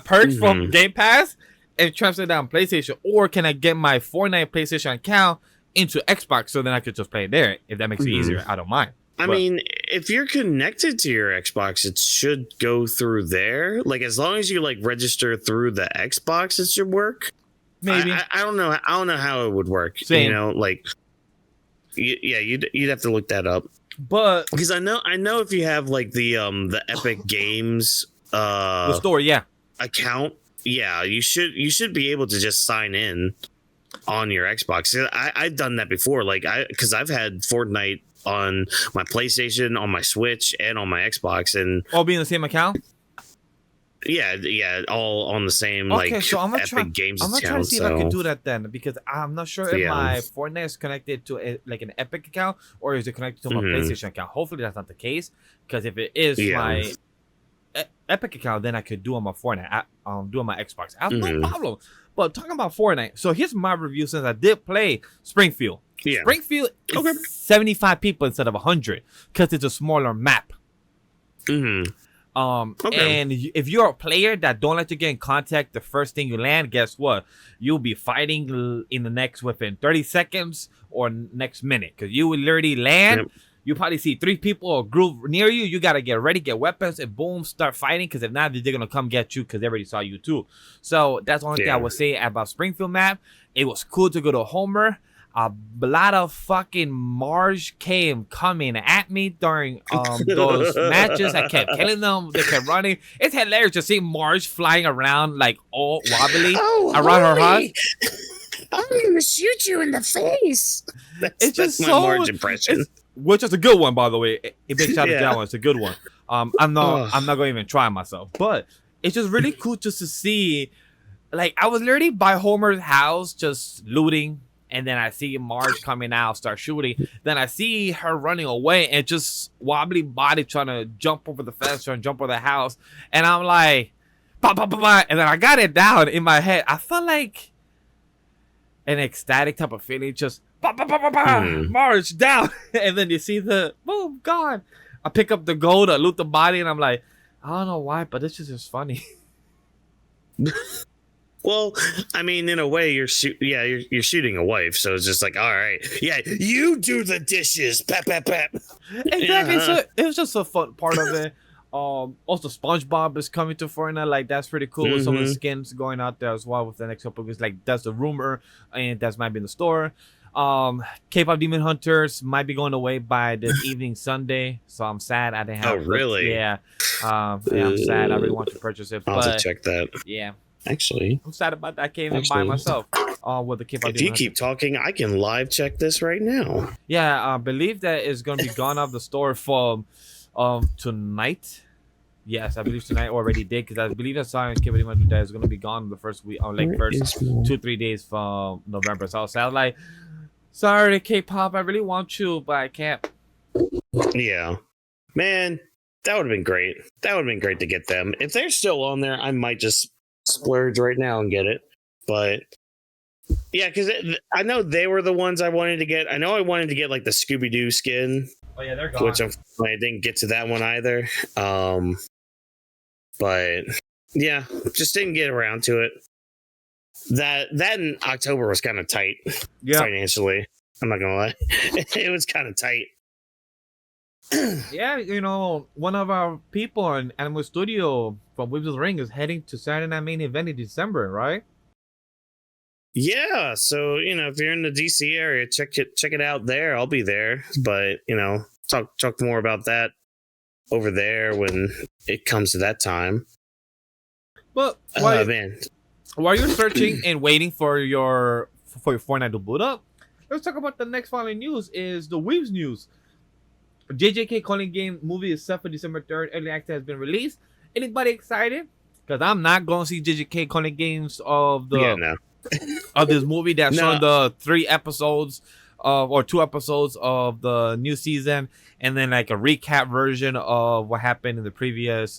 perks from Game Pass and transfer that on PlayStation, or can I get my Fortnite PlayStation account into Xbox so then I could just play it there if that makes it easier. I don't mind. I mean, if you're connected to your Xbox, it should go through there. Like, as long as you like register through the Xbox, it should work. Maybe. I don't know. I don't know how it would work. Same. You know, like, yeah, you'd have to look that up. But because I know if you have like the Epic Games the store, account, you should be able to just sign in on your Xbox. I've done that before. Like because I've had Fortnite on my PlayStation, on my Switch, and on my Xbox, and all be in the same account. Yeah, all on the same so I'm gonna Epic Games I'm gonna account. try to see if I can do that then, because I'm not sure if my Fortnite is connected to like an Epic account or is it connected to my PlayStation account. Hopefully that's not the case, because if it is my Epic account, then I could do on my Fortnite. Do on my Xbox. I have no problem. But talking about Fortnite, so here's my review since I did play Springfield. Yeah. Springfield is 75 people instead of 100 because it's a smaller map. And if you're a player that don't like to get in contact the first thing you land, guess what? You'll be fighting in the next within 30 seconds or next minute, because you will literally land. You probably see 3 people or group near you. You got to get ready, get weapons, and boom, start fighting, because if not, they're going to come get you because they already saw you too. So that's the only thing I would say about Springfield map. It was cool to go to Homer. a lot of fucking Marge came coming at me during those matches. I kept killing them. They kept running. It's hilarious to see Marge flying around like all wobbly around her house. I'm gonna shoot you in the face. That's my Marge impression. Which is a good one, by the way. A big shout out to that one. It's a good one. I'm not going to even try myself, but it's just really cool just to see. Like, I was literally by Homer's house just looting, and then I see Marge coming out, start shooting. Then I see her running away, and just wobbly body trying to jump over the fence, trying to jump over the house. And I'm like, bah, bah, bah, bah. And then I got it down in my head. I felt like an ecstatic type of feeling, just bah, bah, bah, bah, bah, Marge down. And then you see the boom, gone. I pick up the gold, I loot the body, and I'm like, I don't know why, but this is just funny. Well, I mean, in a way, you're shooting a wife, so it's just like, all right, yeah, you do the dishes, pep, pep, pep. Exactly. So it was just a fun part of it. Also, SpongeBob is coming to Fortnite. Like, that's pretty cool. With some of the skins going out there as well with the next couple of weeks. Like, that's the rumor, and that might be in the store. K-pop Demon Hunters might be going away by this evening Sunday, so I'm sad I didn't have. Oh, really? Yeah. I'm sad. I really want to purchase it. I'll have to check that. Yeah. Actually, I'm sad about that. I can't even buy it myself. With the K-pop. If you keep talking, I can live check this right now. Yeah, I believe that is going to be gone off the store from tonight. Yes, I believe tonight already did, because I believe that song K-pop Demon Hunters is going to be gone the first week, first 2-3 days from November. So I was like, sorry, K-pop, I really want you, but I can't. Yeah, man, that would have been great. That would have been great to get them. If they're still on there, I might just splurge right now and get it. But yeah, because I know they were the ones I wanted to get. I know I wanted to get like the Scooby-Doo skin. Oh yeah, they're gone. Which I didn't get to that one either. But yeah, just didn't get around to it. That in October was kind of tight financially. I'm not gonna lie, it was kind of tight. Yeah, one of our people in AniMa Studio from Weebs Ring is heading to Saturday Night Main Event in December, right? Yeah, so if you're in the DC area, check it out there. I'll be there, but talk more about that over there when it comes to that time. But while you're searching and waiting for your Fortnite to boot up, let's talk about the next following news. Is the Weebs news. JJK Culling game movie is set for December 3rd. Early access has been released. Anybody excited? Because I'm not going to see JJK Culling games of this movie that's showing the 3 episodes or 2 episodes of the new season, and then like a recap version of what happened in the previous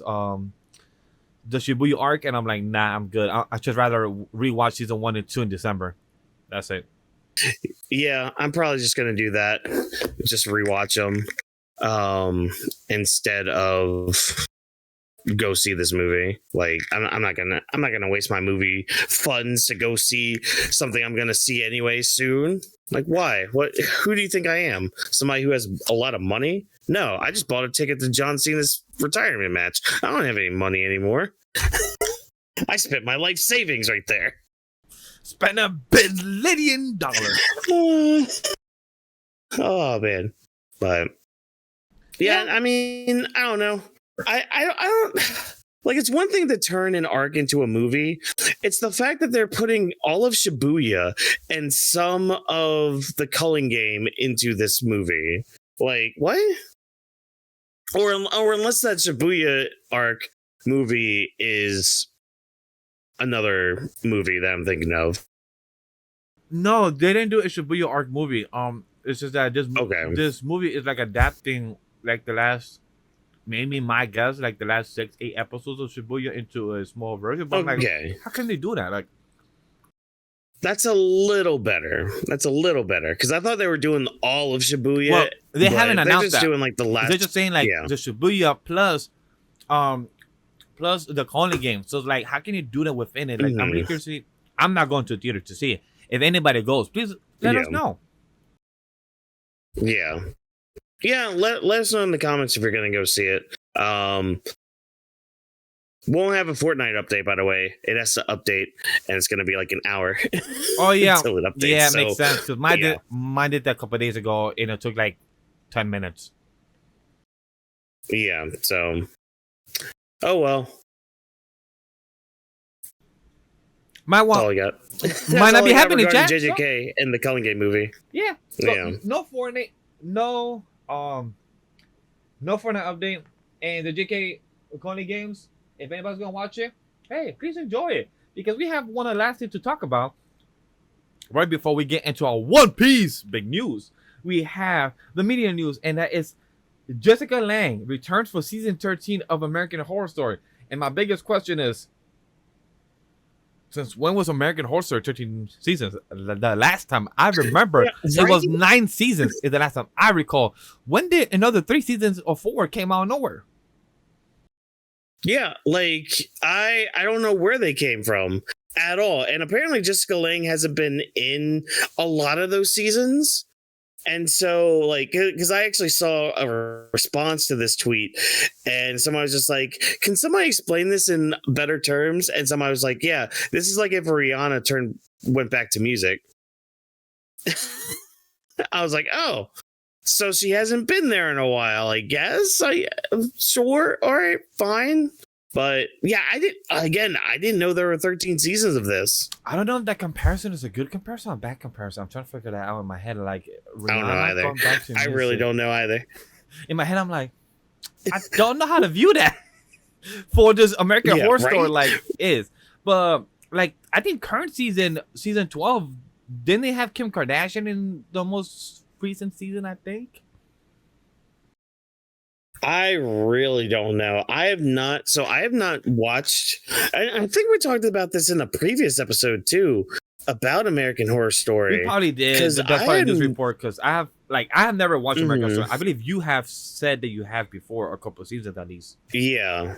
the Shibuya arc. And I'm like, nah, I'm good. I just rather rewatch season 1 and 2 in December. That's it. Yeah, I'm probably just gonna do that. Just rewatch them instead of go see this movie. Like, I'm not gonna waste my movie funds to go see something I'm gonna see anyway soon. Like, why? Who do you think I am? Somebody who has a lot of money? No, I just bought a ticket to John Cena's retirement match. I don't have any money anymore. I spent my life savings right there. Spent $1 billion. Oh man, but yeah, I mean, I don't know. I don't like. It's one thing to turn an arc into a movie. It's the fact that they're putting all of Shibuya and some of the Culling game into this movie. Like, what? Or unless that Shibuya arc movie is another movie that I'm thinking of. No, they didn't do a Shibuya arc movie. It's just that this movie is like adapting like the last, maybe my guess, like the last 6-8 episodes of Shibuya into a small version. But like, how can they do that? Like, that's a little better. Because I thought they were doing all of Shibuya. Well, they haven't announced they're just doing like the last. They're just saying like the Shibuya plus the Culling game. So like, how can you do that within it? Like, I'm really curious to see. I'm not going to the theater to see it. If anybody goes, please let us know. Yeah. Let us know in the comments if you're gonna go see it. Won't have a Fortnite update, by the way. It has to update, and it's going to be like an hour. Oh yeah, until it updates. yeah, it So, makes sense. Because mine did that a couple of days ago, and it took like 10 minutes. yeah. So, oh well. My That's all one I got. might not be happening, regarding chat. JJK and the Culling game movie. Yeah. So, Yeah. no Fortnite, no Fortnite update, and the JK Coney games. If anybody's gonna watch it, hey, please enjoy it because we have one of the last things to talk about. Right before we get into our One Piece big news, we have the media news, and that is Jessica Lange returns for season 13 of American Horror Story. And my biggest question is, since when was American Horror Story 13 seasons? The last time I remember, it was 9 seasons. Is the last time I recall. When did another 3 seasons or 4 came out of nowhere? Yeah, like I don't know where they came from at all. And apparently Jessica Lange hasn't been in a lot of those seasons. And so, like, because I actually saw a response to this tweet, and someone was just like, "Can somebody explain this in better terms?" And somebody was like, "Yeah, this is like if Rihanna went back to music." I was like, "Oh, so she hasn't been there in a while, I guess." Sure, all right, fine. But yeah, I didn't know there were 13 seasons of this. I don't know if that comparison is a good comparison or a bad comparison. I'm trying to figure that out in my head. Like, I don't know either. I really don't know either. In my head, I'm like, I don't know how to view that for this American Horror Story is. But like, I think current season 12, didn't they have Kim Kardashian in the most recent season? I think. I really don't know. I have not watched. I think we talked about this in a previous episode too about American Horror Story. We probably did. That's probably a news report because I have never watched American Horror Story. I believe you have said that you have before a couple of seasons at least. Yeah,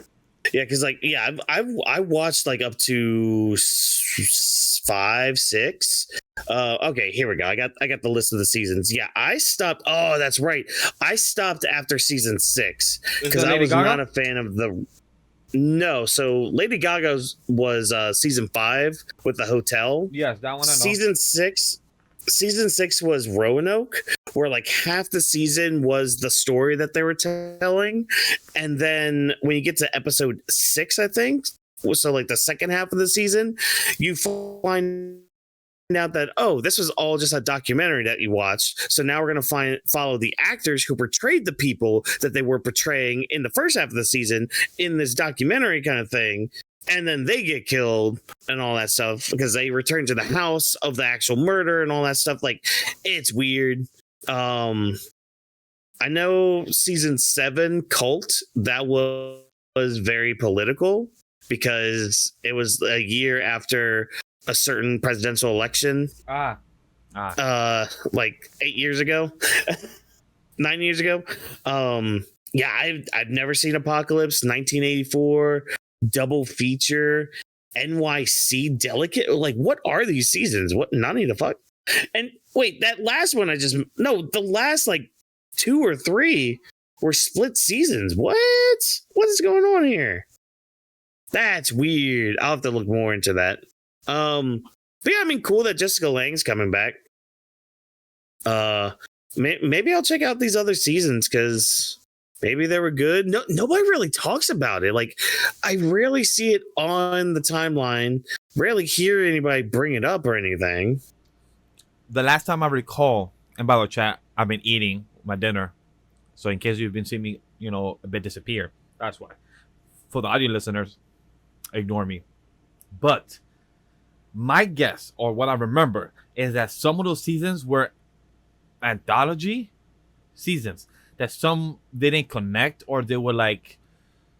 because I watched like up to 5, 6. Okay, here we go. I got the list of the seasons. Yeah, I stopped. Oh, that's right. I stopped after season 6 because I was not a fan of the. No, so Lady Gaga's was season 5 with the hotel. Yes, that one. I know. Season 6 was Roanoke, where like half the season was the story that they were telling, and then when you get to episode 6, I think, so like the second half of the season, you find out that, oh, this was all just a documentary that you watched. So now we're going to follow the actors who portrayed the people that they were portraying in the first half of the season in this documentary kind of thing. And then they get killed and all that stuff because they return to the house of the actual murder and all that stuff. Like, it's weird. I know season 7 Cult, that was very political because it was a year after a certain presidential election. Like 8 years ago, 9 years ago. Yeah, I've never seen Apocalypse, 1984, double feature, NYC Delicate. Like, what are these seasons? What, none the fuck? And wait, that last one the last like 2 or 3 were split seasons. What is going on here? That's weird. I'll have to look more into that. But yeah, I mean, cool that Jessica Lange's coming back. Maybe I'll check out these other seasons because maybe they were good. No, nobody really talks about it. Like, I rarely see it on the timeline. Rarely hear anybody bring it up or anything. The last time I recall, and by the way, chat, I've been eating my dinner, so in case you've been seeing me, a bit disappear, that's why. For the audio listeners, ignore me. But my guess, or what I remember, is that some of those seasons were anthology seasons. That some didn't connect, or they were like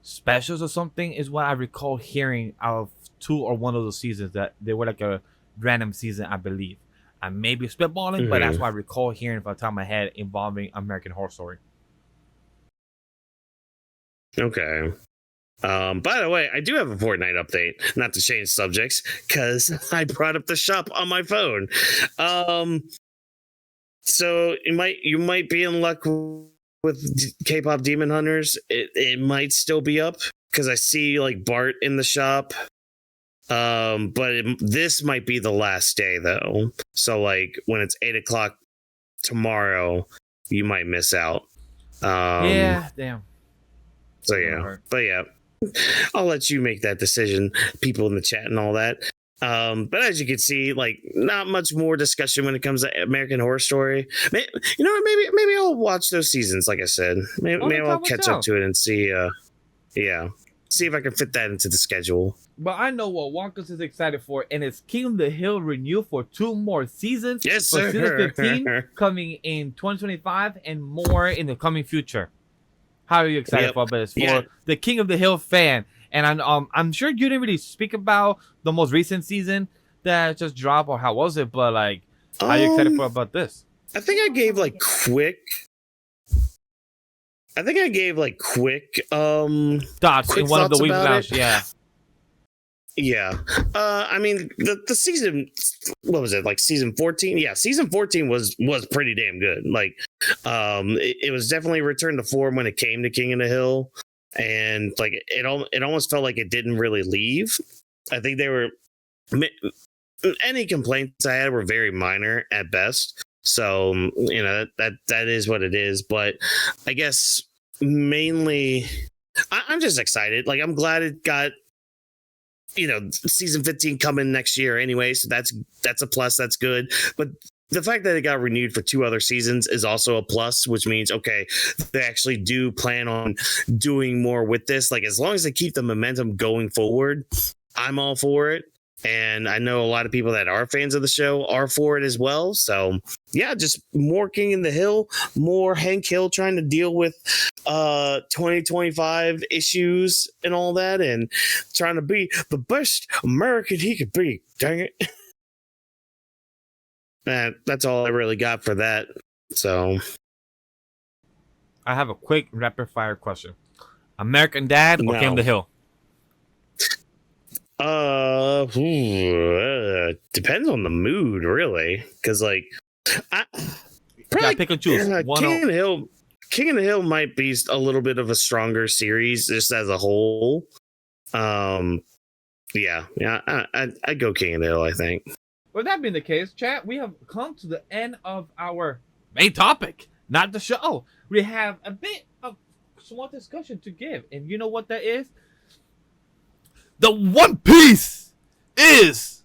specials or something, is what I recall hearing out of 2 or 1 of those seasons, that they were like a random season, I believe. I may be spitballing, but that's what I recall hearing from the top of my head involving American Horror Story. Okay. By the way, I do have a Fortnite update, not to change subjects, because I brought up the shop on my phone. So you might be in luck with K-pop Demon Hunters. It might still be up because I see like Bart in the shop. This might be the last day though. So like when it's 8:00 tomorrow, you might miss out. Yeah, damn. So yeah, but yeah, I'll let you make that decision, people in the chat and all that. But as you can see, like not much more discussion when it comes to American Horror Story. Maybe I'll watch those seasons. Like I said, maybe I'll catch up to it and see. See if I can fit that into the schedule. But I know what Whawkins is excited for, and it's King of the Hill Renewal for 2 more seasons. Yes, for sir. Season 15 coming in 2025 and more in the coming future. How are you excited for this? For the King of the Hill fan. And I'm sure you didn't really speak about the most recent season that just dropped, or how was it? But like, how are you excited for about this? I think I gave like quick thoughts in one of the Weebs Lounge. Yeah. I mean the season, what was it, like season 14? Yeah, season 14 was pretty damn good. Like it was definitely returned to form when it came to King of the Hill, and like it almost felt like it didn't really leave. I think they were, any complaints I had were very minor at best. So, you know, that is what it is. But I guess mainly I'm just excited. Like, I'm glad it got, you know, season 15 coming next year anyway. So that's a plus. That's good. But the fact that it got renewed for 2 other seasons is also a plus, which means, okay, they actually do plan on doing more with this. Like, as long as they keep the momentum going forward, I'm all for it. And I know a lot of people that are fans of the show are for it as well. So yeah, just more King in the Hill, more Hank Hill trying to deal with 2025 issues and all that, and trying to be the best American he could be. Dang it. That's all I really got for that. So I have a quick rapid fire question. American Dad or King of the Hill? Depends on the mood, really. Because like, pick and choose. King of the Hill might be a little bit of a stronger series just as a whole. I go King of the Hill, I think. With that being the case, chat, we have come to the end of our main topic, not the show. We have a bit of small discussion to give, and you know what that is? The One Piece is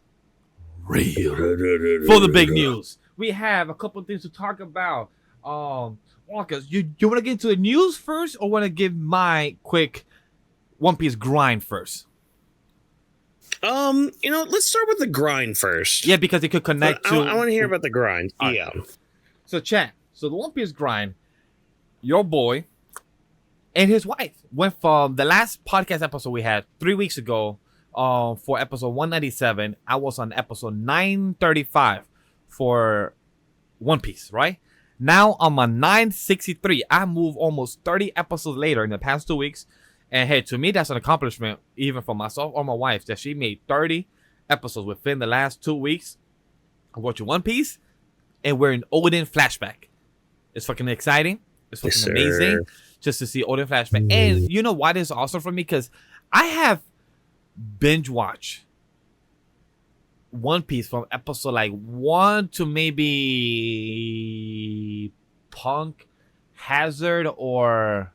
real. For the big news, we have a couple of things to talk about. Whawkins, you want to get into the news first, or want to give my quick One Piece grind first? Let's start with the grind first. Yeah, because it could connect to. I want to hear about the grind. Right. Yeah. So, chat. So the One Piece grind, your boy and his wife went from the last podcast episode we had 3 weeks ago for episode 197. I was on episode 935 for One Piece, right? Now I'm on 963. I moved almost 30 episodes later in the past 2 weeks. And hey, to me, that's an accomplishment, even for myself or my wife, that she made 30 episodes within the last 2 weeks of watching One Piece. And we're in Odin flashback. It's fucking exciting. It's fucking amazing. Just to see Odin flashback. And you know why this is awesome for me? Because I have binge watched One Piece from episode like 1 to maybe Punk, Hazard, or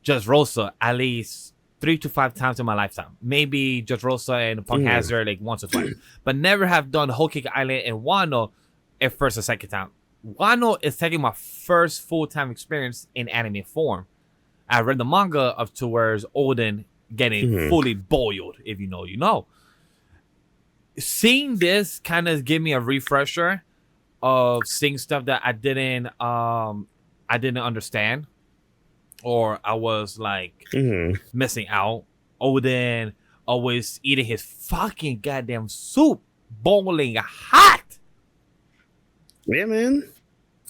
Just Rosa at least 3 to 5 times in my lifetime. Maybe Just Rosa and Punk Hazard like once or twice. But never have done Whole Cake Island and Wano at first or second time. Wano is taking my first full-time experience in anime form. I read the manga of towards Odin getting fully boiled. If you know, you know. Seeing this kind of gave me a refresher of seeing stuff that I didn't understand, or I was like missing out. Odin always eating his fucking goddamn soup, boiling hot. Yeah, man.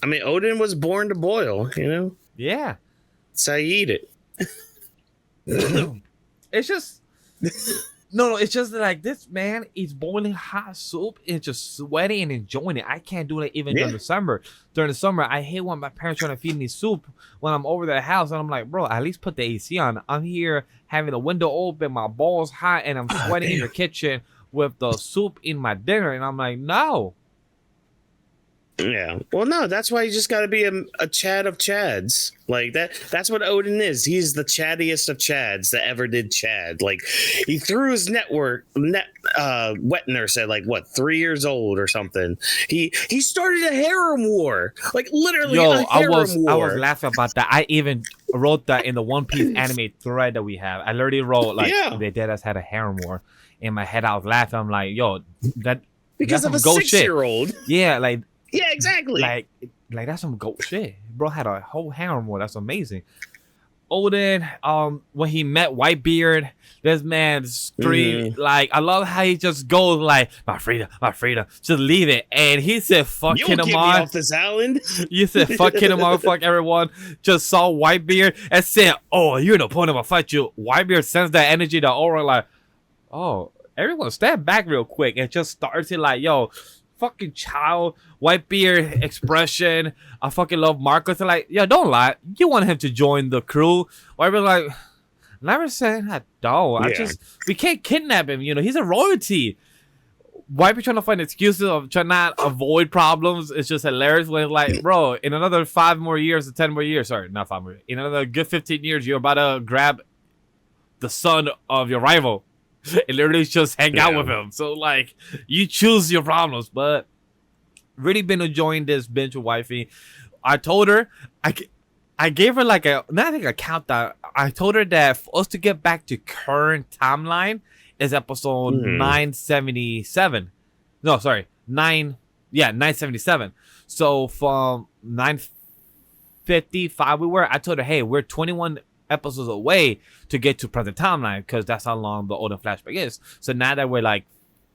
I mean, Odin was born to boil, you know? Yeah. That's how you eat it. It's just No, it's just like this man is boiling hot soup and just sweating and enjoying it. I can't do it even during the summer. During the summer, I hate when my parents trying to feed me soup when I'm over their house, and I'm like, bro, at least put the AC on. I'm here having the window open, my balls hot, and I'm sweating in the kitchen with the soup in my dinner, and I'm like, no. Yeah. Well, no, that's why you just got to be a Chad of Chads. Like that's what Odin is. He's the chattiest of Chads that ever did Chad. Like he threw his wet nurse at like what 3 years old or something. He started a harem war. Like literally a harem war. I was laughing about that. I even wrote that in the One Piece anime thread that we have. I literally wrote like they dead us had a harem war. In my head I was laughing. I'm like, yo, that because of a 6-year-old. Yeah, like yeah, exactly. Like that's some goat shit. Bro had a whole harem war. That's amazing. Odin, when he met Whitebeard, this man screamed like, I love how he just goes like, my freedom, just leave it. And he said, fuck Kinemon. Off this island. You said, fuck Kinemon, fuck everyone. Just saw Whitebeard and said, oh, you're an opponent, I'll fight you. Whitebeard sends that energy to Aura like, oh, everyone stand back real quick. And just starts it like, yo, fucking child, Whitebeard expression. I fucking love Marcus. Like, yo, don't lie. You want him to join the crew. Whitebeard like, never said that. No, we can't kidnap him. You know, he's a royalty. Whitebeard trying to find excuses of trying not avoid problems. It's just hilarious when it's like, bro, in another 5 more years or 10 more years, sorry, not 5 more. In another good 15 years, you're about to grab the son of your rival. And literally just hang out with him. So like you choose your problems, but really been enjoying this binge with wifey. I told her I gave her like a countdown. I told her that for us to get back to current timeline is episode 977. No, sorry, 977. So from 955 I told her, hey, we're 21 episodes away to get to present timeline because that's how long the Odin flashback is. So now that we're like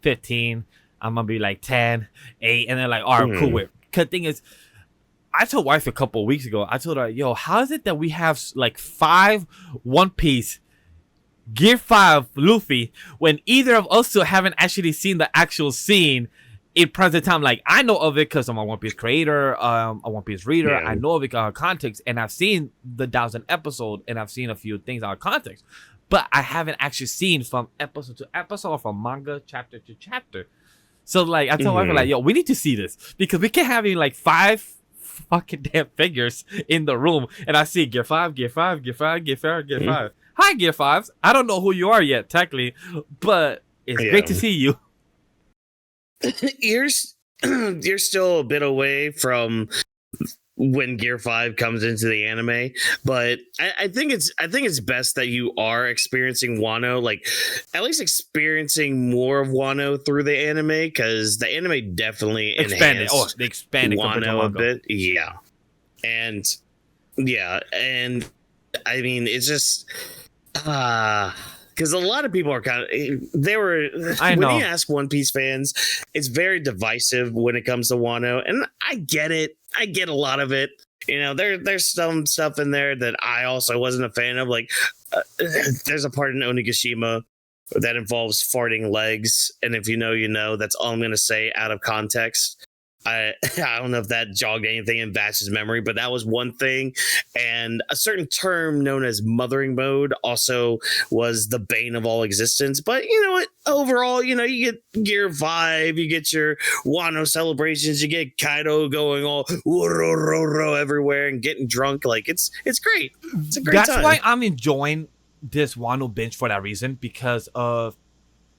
15, I'm gonna be like 10, 8, and then like, all right, cool. Cause thing is, I told wife a couple of weeks ago, I told her, yo, how is it that we have like 5 One Piece Gear 5 Luffy when either of us still haven't actually seen the actual scene in present time? Like, I know of it because I'm a One Piece creator, a One Piece reader. Yeah. I know of it out of context, and I've seen the 1000 episode, and I've seen a few things out of context. But I haven't actually seen from episode to episode or from manga chapter to chapter. So, like, I told her, like, yo, we need to see this because we can't have like 5 fucking damn figures in the room, and I see Gear 5, Gear 5, Gear 5, Gear 5, Gear 5. Hi, Gear 5s. I don't know who you are yet, technically, but it's great to see you. You're still a bit away from when Gear 5 comes into the anime, but I think it's best that you are experiencing Wano, like at least experiencing more of Wano through the anime, because the anime definitely expanded. They expanded Wano a bit, and I mean it's just because a lot of people are kind of when you ask One Piece fans, it's very divisive when it comes to Wano, and I get it. I get a lot of it. You know, there's some stuff in there that I also wasn't a fan of. Like, there's a part in Onigashima that involves farting legs, and if you know, you know. That's all I'm gonna say out of context. I don't know if that jogged anything in Vash's memory, but that was one thing. And a certain term known as mothering mode also was the bane of all existence. But you know what? Overall, you know, you get Gear 5, you get your Wano celebrations, you get Kaido going all everywhere and getting drunk. Like it's great. It's a great time. That's why I'm enjoying this Wano binge for that reason, because of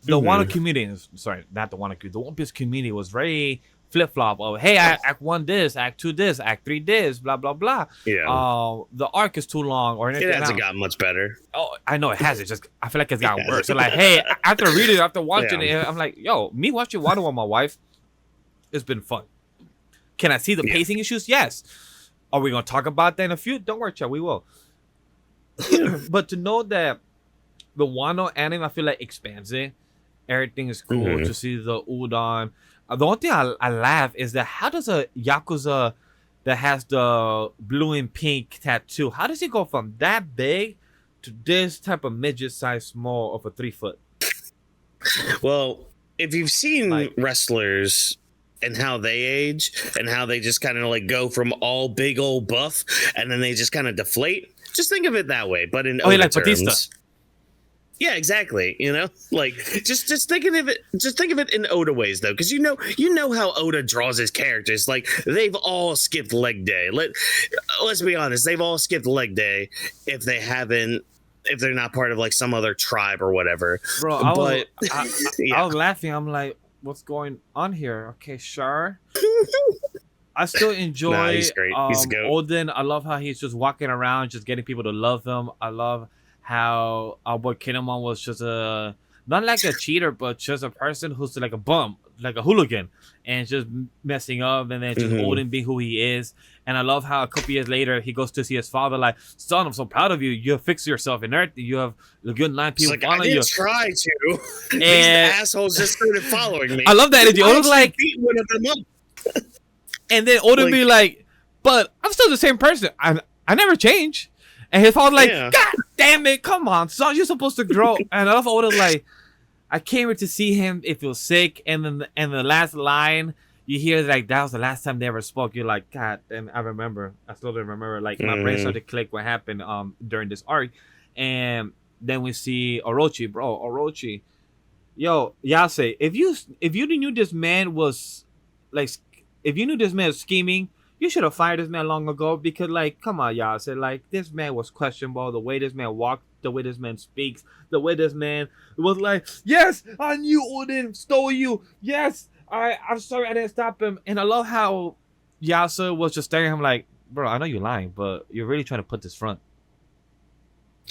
the Wano community. Sorry, not the Wano community. The One Piece community was very flip-flop of, hey, act 1 this, act 2 this, act 3 this, blah blah blah. The arc is too long, or anything. It hasn't gotten much better. Oh, I know it has. It just, I feel like it's gotten worse. So like, hey, after reading, after watching it, I'm like, yo, me watching Wano with my wife, it's been fun. Can I see the pacing issues? Yes. Are we gonna talk about that in a few? Don't worry, chat, we will. But to know that the Wano anime, I feel like expands it. Everything is cool to see the udon. The only thing I laugh is that how does a Yakuza that has the blue and pink tattoo, how does he go from that big to this type of midget size small of a 3 foot? Well, if you've seen Like- wrestlers and how they age and how they just kind of like go from all big old buff and then they just kind of deflate, just think of it that way. But in Oda like terms, Batista. yeah, exactly. You know, like just thinking of it, just think of it in Oda ways though, because you know how Oda draws his characters. Like they've all skipped leg day. Let's be honest, they've all skipped leg day if they're not part of like some other tribe or whatever. Bro, But I was laughing. I'm like, what's going on here? Okay, sure. I still enjoy Nah, he's great. He's a goat. Odin. I love how he's just walking around, just getting people to love him. I love how our boy Kinemon was just not like a cheater, but just a person who's like a bum, like a hooligan, and just messing up, and then just Odin being who he is. And I love how a couple years later he goes to see his father, like, son, I'm so proud of you. You have fixed yourself in Earth. You have a good 9 people like, I following you. didn't try to. These And- assholes just started following me. I love that energy. I Odin's actually like, beat one of them up. and then Odin Like- be like, but I'm still the same person. I never change. And his father like, Yeah. God damn it, come on, son, you're supposed to grow. And I love Odin like, I came here to see him if he was sick. And then the last line, you hear like that was the last time they ever spoke. You're like, God damn, I remember. I still remember. Like my brain started to click what happened during this arc. And then we see Orochi, bro. Orochi. Yo, Yase, if you knew this man was like, if you knew this man was scheming, you should have fired this man long ago, because like, come on, Yase, like this man was questionable. The way this man walked, the way this man speaks, the way this man was like, yes, I knew Odin stole you. Yes, I'm sorry I didn't stop him. And I love how Yasa was just staring at him like, bro, I know you're lying, but you're really trying to put this front.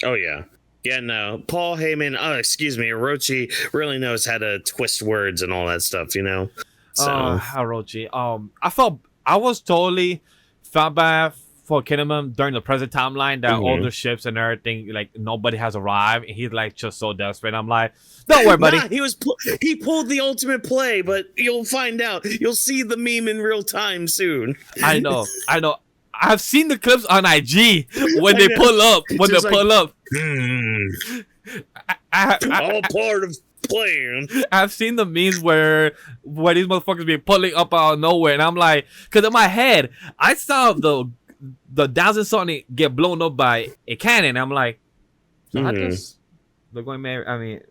Oh yeah. Yeah, no. Paul Heyman, Orochi really knows how to twist words and all that stuff, you know? So Orochi. I was totally felt bad for Kinemon during the present timeline that all the ships and everything, like nobody has arrived, and he's like just so desperate. I'm like, don't worry, buddy. Nah, he pulled the ultimate play, but you'll find out. You'll see the meme in real time soon. I know. I've seen the clips on IG when they pull up. All part of plan. I've seen the memes where these motherfuckers be pulling up out of nowhere, and I'm like, because in my head, I saw the Thousand Sunny get blown up by a cannon. I'm like, so how does the Going Merry? I mean,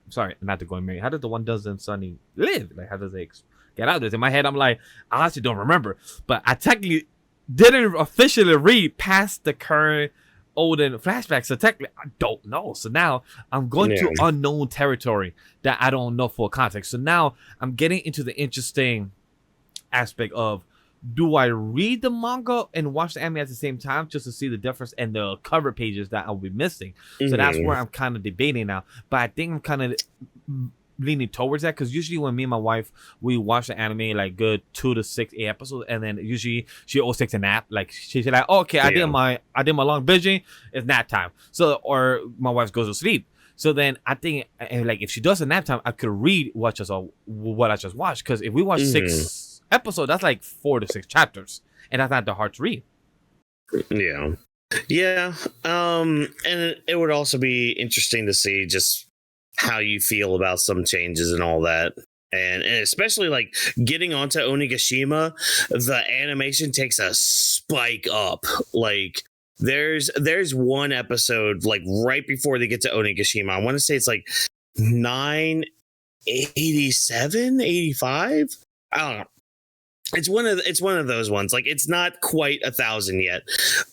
sorry, not the Going Merry. How does the 1000 Sunny live? Like, how does they get out of this? In my head, I'm like, I honestly don't remember, but I technically didn't officially read past the current Odin flashback, so technically I don't know. So now I'm going to unknown territory that I don't know full context. So now I'm getting into the interesting aspect of, do I read the manga and watch the anime at the same time just to see the difference and the cover pages that I'll be missing? So that's where I'm kind of debating now. But I think I'm kind of leaning towards that, because usually when me and my wife, we watch the anime like good 2 to 6 episodes, and then usually she always takes a nap. Like she's like, oh, okay, I did my long binging, it's nap time. So, or my wife goes to sleep. So then I think, like, if she does a nap time, I could read what I just watched, because if we watch 6 episodes, that's like 4 to 6 chapters, and that's not that hard to read. Yeah. And it would also be interesting to see just how you feel about some changes and all that. And especially like getting onto Onigashima, the animation takes a spike up. Like there's one episode like right before they get to Onigashima. I want to say it's like 987, 85. I don't know. It's one of those ones. Like it's not quite 1,000 yet,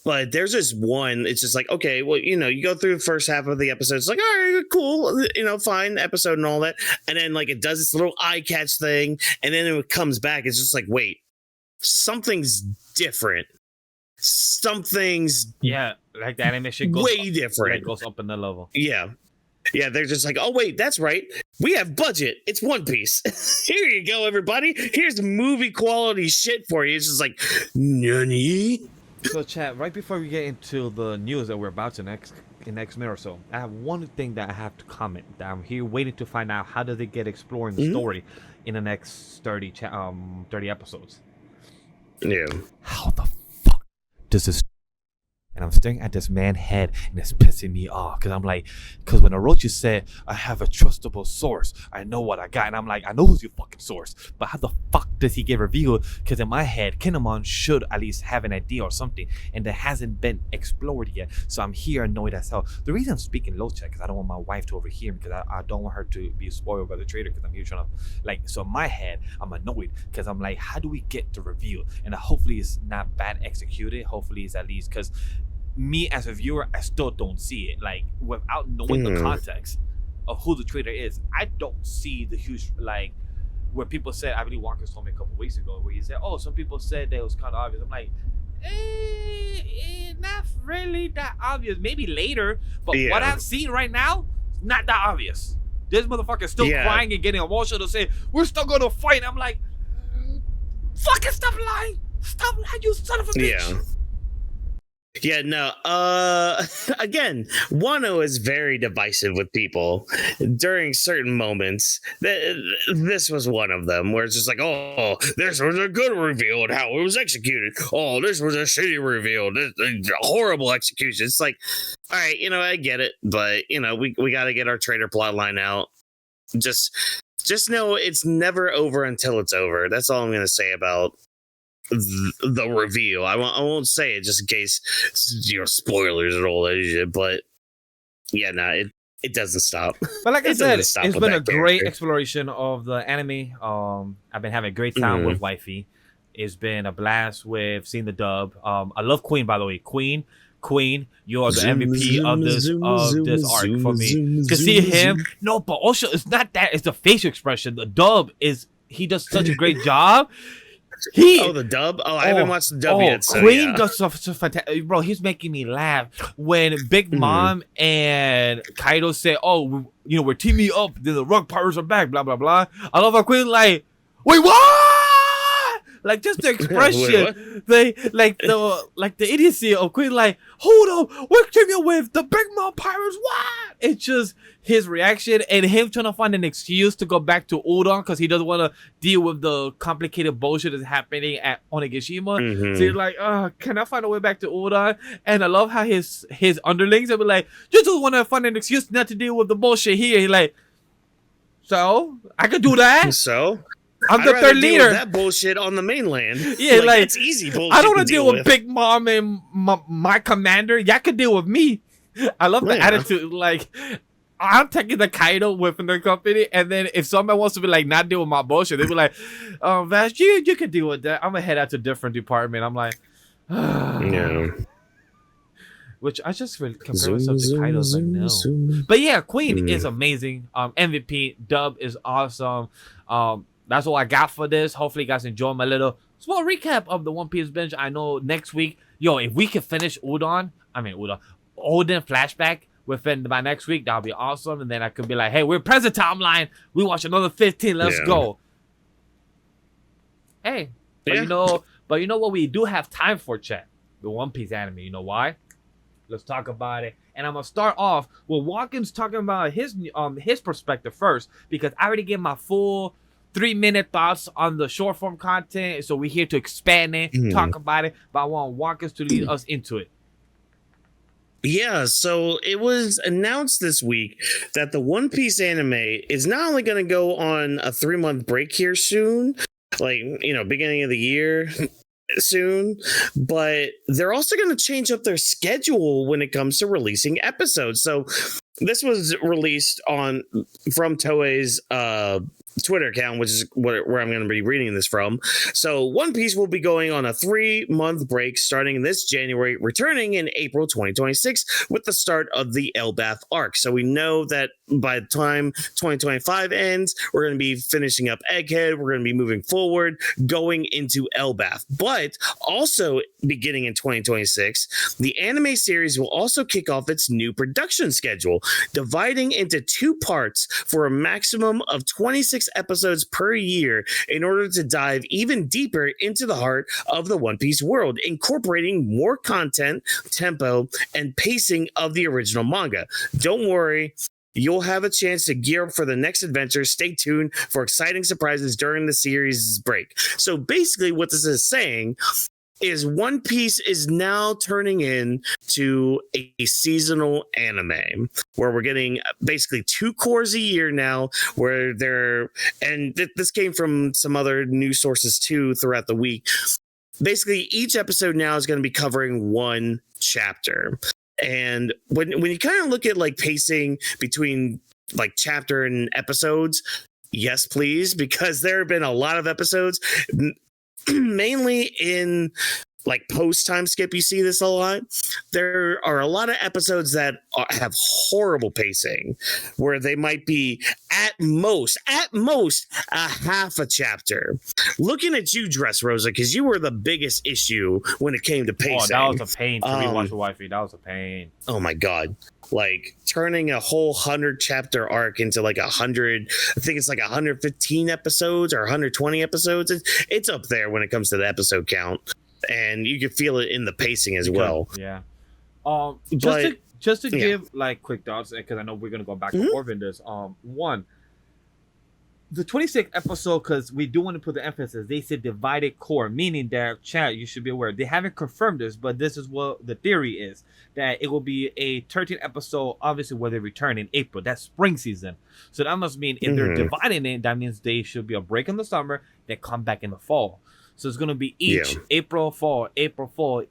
but there's this one. It's just like, okay, well, you know, you go through the first half of the episode. It's like, all right, cool, you know, fine episode and all that, and then like it does this little eye catch thing, and then it comes back. It's just like, wait, something's different. Something's like the animation goes way different. It goes up in the level. Yeah, they're just like, oh, wait, that's right. We have budget. It's One Piece. Here you go, everybody. Here's movie quality shit for you. It's just like, nani? So, chat, right before we get into the news that we're about to next minute or so, I have one thing that I have to comment. That I'm here waiting to find out, how does it get exploring the story in the next 30 episodes. Yeah. How the fuck does this... And I'm staring at this man's head, and it's pissing me off because I'm like, because when Orochi said, I have a trustable source, I know what I got, and I'm like, I know who's your fucking source, but how the fuck does he get revealed? Because in my head, Kinemon should at least have an idea or something, and that hasn't been explored yet. So I'm here annoyed as hell. The reason I'm speaking low chat because I don't want my wife to overhear me, because I don't want her to be spoiled by the trailer, because I'm here trying to, like, so in my head, I'm annoyed because I'm like, how do we get the reveal? And hopefully it's not bad executed. Hopefully it's at least, because me as a viewer, I still don't see it. Like, without knowing the context of who the traitor is, I don't see the huge, like, where people said, I believe Whawkins told me a couple weeks ago, where he said, oh, some people said that it was kind of obvious. I'm like, not really that obvious. Maybe later, but what I've seen right now, not that obvious. This motherfucker still crying and getting emotional to say, we're still gonna fight. I'm like, fucking stop lying. Stop lying, you son of a bitch. Yeah, no. Again, Wano is very divisive with people during certain moments. This was one of them where it's just like, oh, this was a good reveal and how it was executed. Oh, this was a shitty reveal. This horrible execution. It's like, all right, I get it, but we got to get our traitor plot line out. Just know it's never over until it's over. That's all I'm gonna say about the reveal. I won't say it just in case spoilers and all that shit, but it doesn't stop. But like I said, it's been a great exploration of the anime. I've been having a great time with Wifey. It's been a blast with seeing the dub. I love Queen, by the way. Queen, you are the MVP of this arc for me. To see him, no, but also it's not that, it's the facial expression. The dub he does such a great job. The dub? I haven't watched the dub yet. So Queen does so fantastic, bro. He's making me laugh when Big Mom and Kaido say, "Oh, we're teaming up. The Rock Pirates are back." Blah blah blah. I love how Queen like, wait, what? Like just the expression, the idiocy of Queen. Like, hold up, we're teaming with the Big Mom Pirates. What? It's just his reaction and him trying to find an excuse to go back to Udon because he doesn't want to deal with the complicated bullshit that's happening at Onigashima. So he's like, can I find a way back to Udon? And I love how his underlings will be like, you just want to find an excuse not to deal with the bullshit here. He's like, so I could do that. So I'm the third leader. That bullshit on the mainland. Yeah, like it's easy bullshit. I don't want to deal with Big Mom and my commander. Y'all can deal with me. I love the attitude. Like, I'm taking the Kaido within the company, and then if somebody wants to be like not deal with my bullshit, they be like, Vash, you can deal with that. I'm gonna head out to a different department. I'm like, which I just compare myself to Kaido's like, no. But yeah, Queen is amazing. MVP dub is awesome. That's all I got for this. Hopefully you guys enjoy my little small recap of the One Piece binge. I know next week, if we can finish Oden flashback by next week, that'll be awesome. And then I could be like, hey, we're present timeline. We watch another 15. Let's go. Hey, but you know what we do have time for, chat? The One Piece anime. You know why? Let's talk about it. And I'm gonna start off with Whawkins talking about his perspective first, because I already gave my full 3-minute thoughts on the short form content. So we're here to expand it, talk about it, but I want Whawkins to lead us into it. Yeah, so it was announced this week that the One Piece anime is not only going to go on a 3-month break here soon, like, beginning of the year soon, but they're also going to change up their schedule when it comes to releasing episodes. So this was released from Toei's Twitter account, which is where I'm going to be reading this from. So One Piece will be going on a 3-month break starting this January, returning in April 2026 with the start of the Elbaf arc. So we know that by the time 2025 ends, we're going to be finishing up Egghead. We're going to be moving forward, going into Elbaf. But also beginning in 2026, the anime series will also kick off its new production schedule, dividing into 2 parts for a maximum of 26 episodes per year in order to dive even deeper into the heart of the One Piece world, incorporating more content, tempo, and pacing of the original manga. Don't worry, you'll have a chance to gear up for the next adventure. Stay tuned for exciting surprises during the series' break. So basically what this is saying is One Piece is now turning into a seasonal anime where we're getting basically 2 cores a year now, where they're, and this came from some other news sources too throughout the week. Basically, each episode now is going to be covering one chapter. And when you kind of look at like pacing between like chapter and episodes, yes, please, because there have been a lot of episodes, mainly in like post time skip. You see this a lot. There are a lot of episodes that have horrible pacing, where they might be at most a half a chapter. Looking at you, Dressrosa, because you were the biggest issue when it came to pacing. Oh, that was a pain to rewatch the wifey. That was a pain. Oh my god. Like turning a whole 100 chapter arc into like 100, I think it's like 115 episodes or 120 episodes. It's up there when it comes to the episode count, and you can feel it in the pacing as well. Yeah. Just to give like quick thoughts, because I know we're gonna go back and forth in this. One, the 26th episode, because we do want to put the emphasis, they said divided core, meaning that, chat, you should be aware, they haven't confirmed this, but this is what the theory is, that it will be a 13th episode, obviously, where they return in April. That's spring season. So that must mean if they're dividing it, that means they should be a break in the summer, they come back in the fall. So it's going to be each April, fall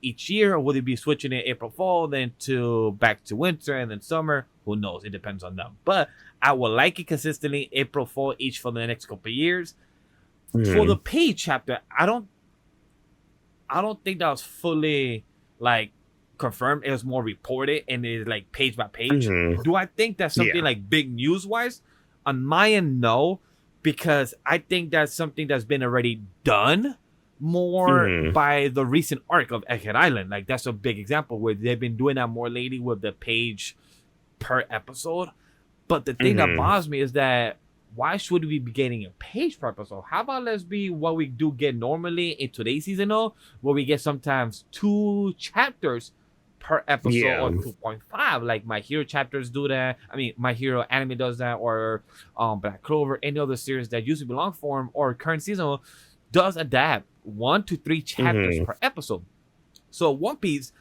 each year, or will they be switching it April, fall, then to back to winter, and then summer? Who knows? It depends on them. But I will like it consistently, April, fall, each for the next couple of years. For the paid chapter, I don't think that was fully like confirmed. It was more reported, and it's like page by page. Do I think that's something like big news wise? On my end, no, because I think that's something that's been already done more by the recent arc of Egghead Island. Like that's a big example where they've been doing that more lately with the page per episode. But the thing that bothers me is that why should we be getting a page per episode? How about let's be what we do get normally in today's seasonal, where we get sometimes 2 chapters per episode or 2.5, like My Hero chapters do that. I mean, My Hero anime does that, or Black Clover, any other series that used to be long form or current seasonal does adapt 1 to 3 chapters per episode. So One Piece,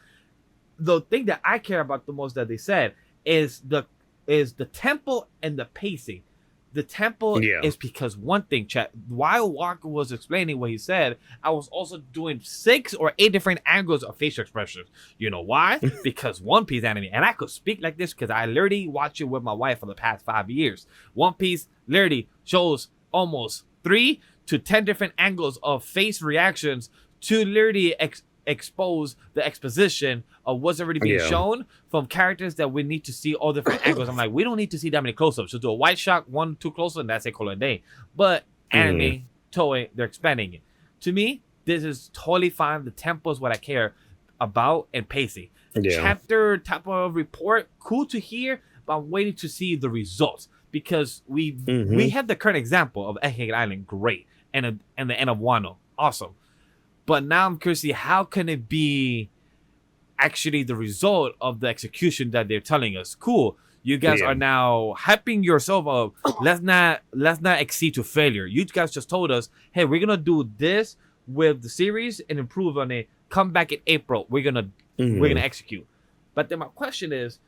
the thing that I care about the most that they said is the tempo and the pacing. The tempo is because one thing, chat, while Walker was explaining what he said, I was also doing 6 or 8 different angles of facial expressions. You know why? Because One Piece anime, and I could speak like this because I literally watch it with my wife for the past 5 years. One Piece literally shows almost 3 to 10 different angles of face reactions to literally expose the exposition of what's already being shown from characters that we need to see all different angles. I'm like, we don't need to see that many close-ups. So do a wide shot, 1, 2 close-ups, and that's a call a day. But anime, Toei, they're expanding it. To me, this is totally fine. The tempo is what I care about, and pacing. Chapter type of report, cool to hear, but I'm waiting to see the results, because we have the current example of Egghead Island, great, and the end of Wano, awesome. But now I'm curious to see how can it be actually the result of the execution that they're telling us. Cool, you guys are now hyping yourself up. Let's not exceed to failure. You guys just told us, hey, we're gonna do this with the series and improve on it. Come back in April. We're gonna execute. But then my question is,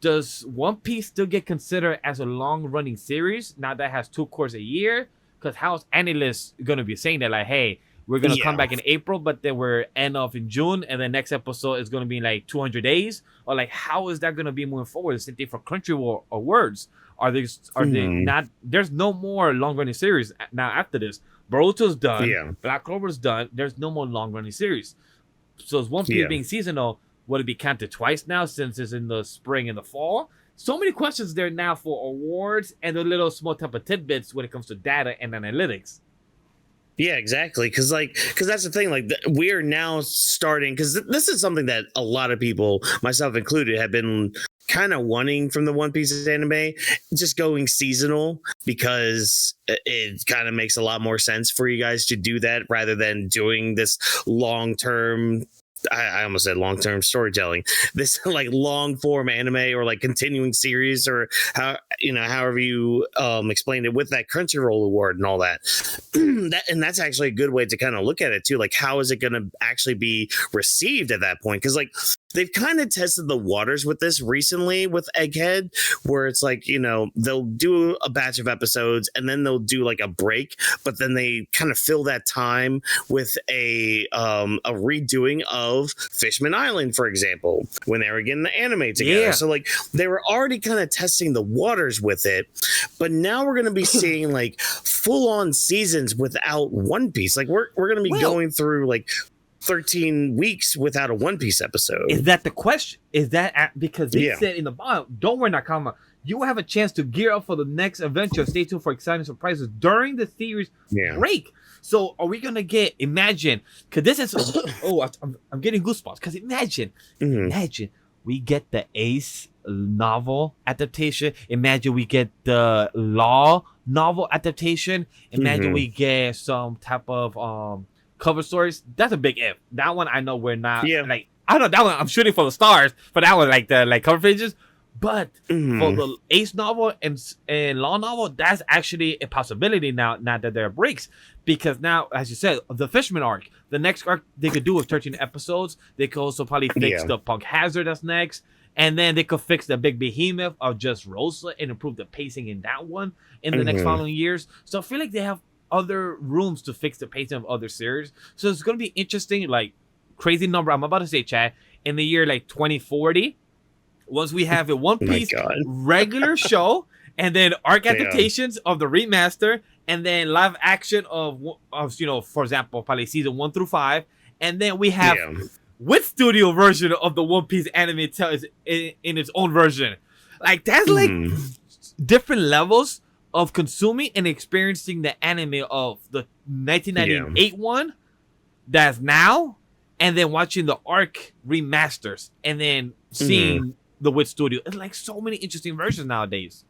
does One Piece still get considered as a long running series now that it has 2 cores a year? Because how's analysts gonna be saying that, like, hey, we're going to come back in April, but then we're end off in June, and the next episode is going to be in like 200 days? Or like, how is that going to be moving forward? The same thing for Crunchyroll or Words. Are they not? There's no more long-running series now after this. Boruto's done. Black Clover's done. There's no more long-running series. So is One Piece being seasonal, would it be counted twice now since it's in the spring and the fall? So many questions there now for awards and the little small type of tidbits when it comes to data and analytics. Yeah, exactly. Because that's the thing. Like, we're now starting, because this is something that a lot of people, myself included, have been kind of wanting from the One Piece anime, just going seasonal, because it kind of makes a lot more sense for you guys to do that rather than doing this long-term I almost said long-term storytelling, this like long form anime or like continuing series, or how, however you explained it, with that Crunchyroll award and all that. And that's actually a good way to kind of look at it too. Like, how is it going to actually be received at that point? Because like they've kind of tested the waters with this recently with Egghead, where it's like, they'll do a batch of episodes and then they'll do like a break, but then they kind of fill that time with a redoing of Fishman Island, for example, when they were getting the anime together. Yeah. So like they were already kind of testing the waters with it, but now we're going to be seeing like full on seasons without One Piece. Like we're going to be going through like 13 weeks without a One Piece episode. Is that the question? Is that because they said in the bottom, don't worry, Nakama, you will have a chance to gear up for the next adventure. Stay tuned for exciting surprises during the series break. So are we gonna get, imagine, because this is I'm getting goosebumps, because imagine we get the Ace novel adaptation. Imagine we get the Law novel adaptation. Imagine we get some type of cover stories. That's a big if. That one I know we're not like, I don't know, that one I'm shooting for the stars, but that one like the like cover pages. But for the Ace novel and Law novel, that's actually a possibility now that there are breaks. Because now, as you said, the Fishman arc, the next arc they could do with 13 episodes. They could also probably fix the Punk Hazard that's next. And then they could fix the big behemoth of just Rosa and improve the pacing in that one in the next following years. So I feel like they have other rooms to fix the pacing of other series. So it's going to be interesting, like crazy number. I'm about to say, Chad, in the year like 2040, once we have a One Piece regular show, and then arc adaptations of the remaster, and then live action of for example, probably season 1 through 5, and then we have with studio version of the One Piece anime in its own version. Like that's like different levels of consuming and experiencing the anime of the 1998 one that's now, and then watching the arc remasters, and then seeing the Wit Studio. It's like so many interesting versions nowadays.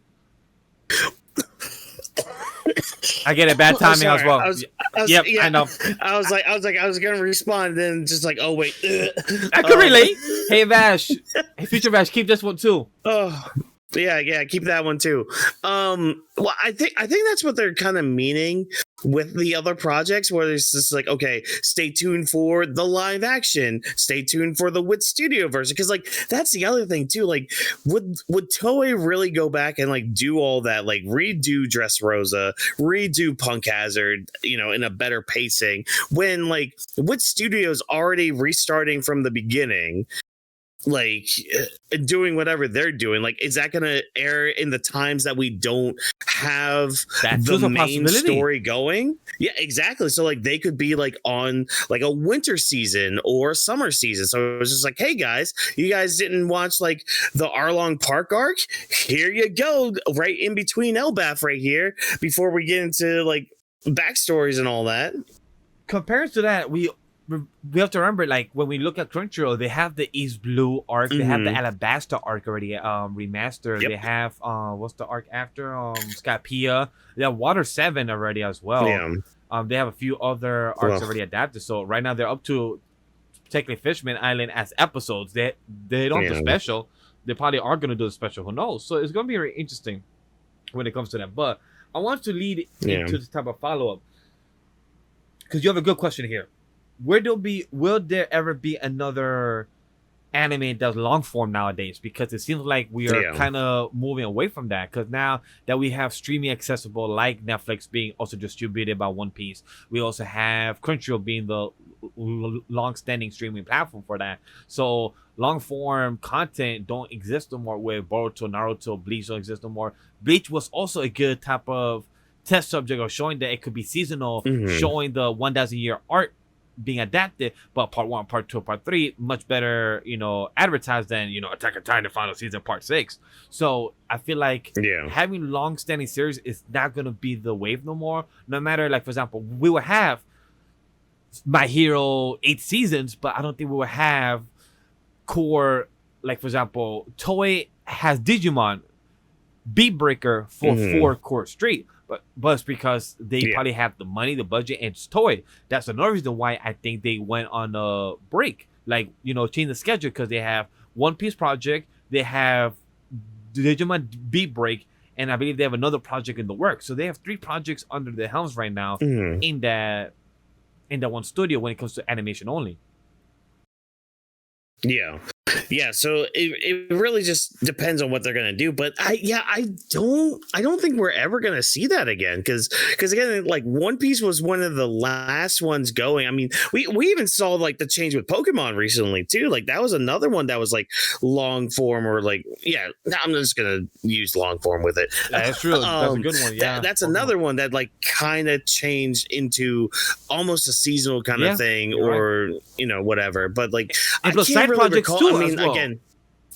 I get it, bad timing as well. I know. I was gonna respond, then just like, oh wait, I could relate. Hey Vash, hey future Vash, keep this one too. Oh. Yeah, keep that one too. Well, I think that's what they're kind of meaning with the other projects, where it's just like, okay, stay tuned for the live action, stay tuned for the Wit Studio version, because like that's the other thing too. Like, would Toei really go back and like do all that, like redo Dressrosa, redo Punk Hazard, in a better pacing, when like Wit Studio's already restarting from the beginning? Like doing whatever they're doing, like is that gonna air in the times that we don't have the main story going? Yeah, exactly. So like they could be like on like a winter season or summer season. So it was just like, hey guys, you guys didn't watch like the Arlong Park arc? Here you go, right in between Elbaf right here, before we get into like backstories and all that. Compared to that, we have to remember, like when we look at Crunchyroll, they have the East Blue arc, they have the Alabasta arc already remastered. They have what's the arc after Skypea? They have Water 7 already as well. They have a few other arcs already adapted. So right now they're up to technically Fishman Island as episodes. They don't do special. They probably are going to do a special. Who knows? So it's going to be very interesting when it comes to that. But I want to lead into this type of follow up, because you have a good question here. Will there ever be another anime that's long form nowadays? Because it seems like we are kind of moving away from that, because now that we have streaming accessible like Netflix being also distributed by One Piece, we also have Crunchyroll being the long-standing streaming platform for that. So long form content don't exist no more with Boruto, Naruto, Bleach don't exist no more. Bleach was also a good type of test subject of showing that it could be seasonal, showing the 1,000 year art being adapted, but part 1, part 2, part 3 much better, advertised than Attack on Titan final season part 6. So I feel like having long-standing series is not gonna be the wave no more. No matter, like for example, we will have My Hero 8 seasons, but I don't think we will have core, like for example, Toei has Digimon Beat Breaker for 4 core straight. But it's because they probably have the money, the budget, and it's Toei. That's another reason why I think they went on a break. like change the schedule because they have One Piece project, they have Digimon Beat Break, and I believe they have another project in the works. So they have 3 projects under their helms right now in that one studio when it comes to animation only. Yeah, so it really just depends on what they're gonna do, but I don't think we're ever gonna see that again because again, like One Piece was one of the last ones going. I mean, we even saw like the change with Pokemon recently too. Like that was another one that was like long form or like I'm just gonna use long form with it. Yeah, that's true. That's a good one. Yeah, that's another one that like kind of changed into almost a seasonal kind of thing, or whatever. But like and plus side projects too. I mean, as well. Again,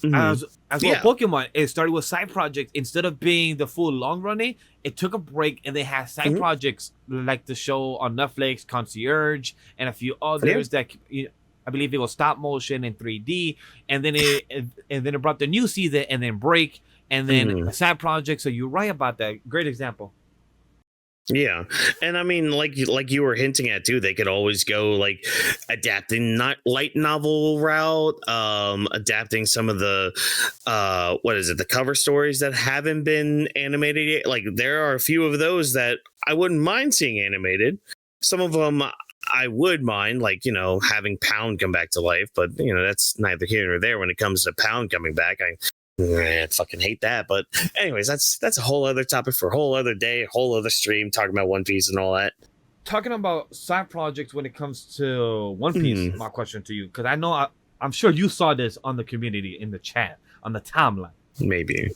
as well, Pokemon, it started with side projects instead of being the full long running. It took a break and they had side projects like the show on Netflix, Concierge, and a few others that I believe it was stop motion in 3D, and then it brought the new season and then break and then a side project. So you're right about that. Great example. Yeah, and I mean, like you were hinting at too, they could always go like adapting not light novel route, adapting some of the the cover stories that haven't been animated yet. Like there are a few of those that I wouldn't mind seeing animated. Some of them I would mind, like having Pound come back to life, but that's neither here nor there when it comes to Pound coming back. I fucking hate that. But anyways, that's a whole other topic for a whole other day, a whole other stream talking about One Piece and all that. Talking about side projects when it comes to One Piece, my question to you, because I know I'm sure you saw this on the community, in the chat, on the timeline. Maybe.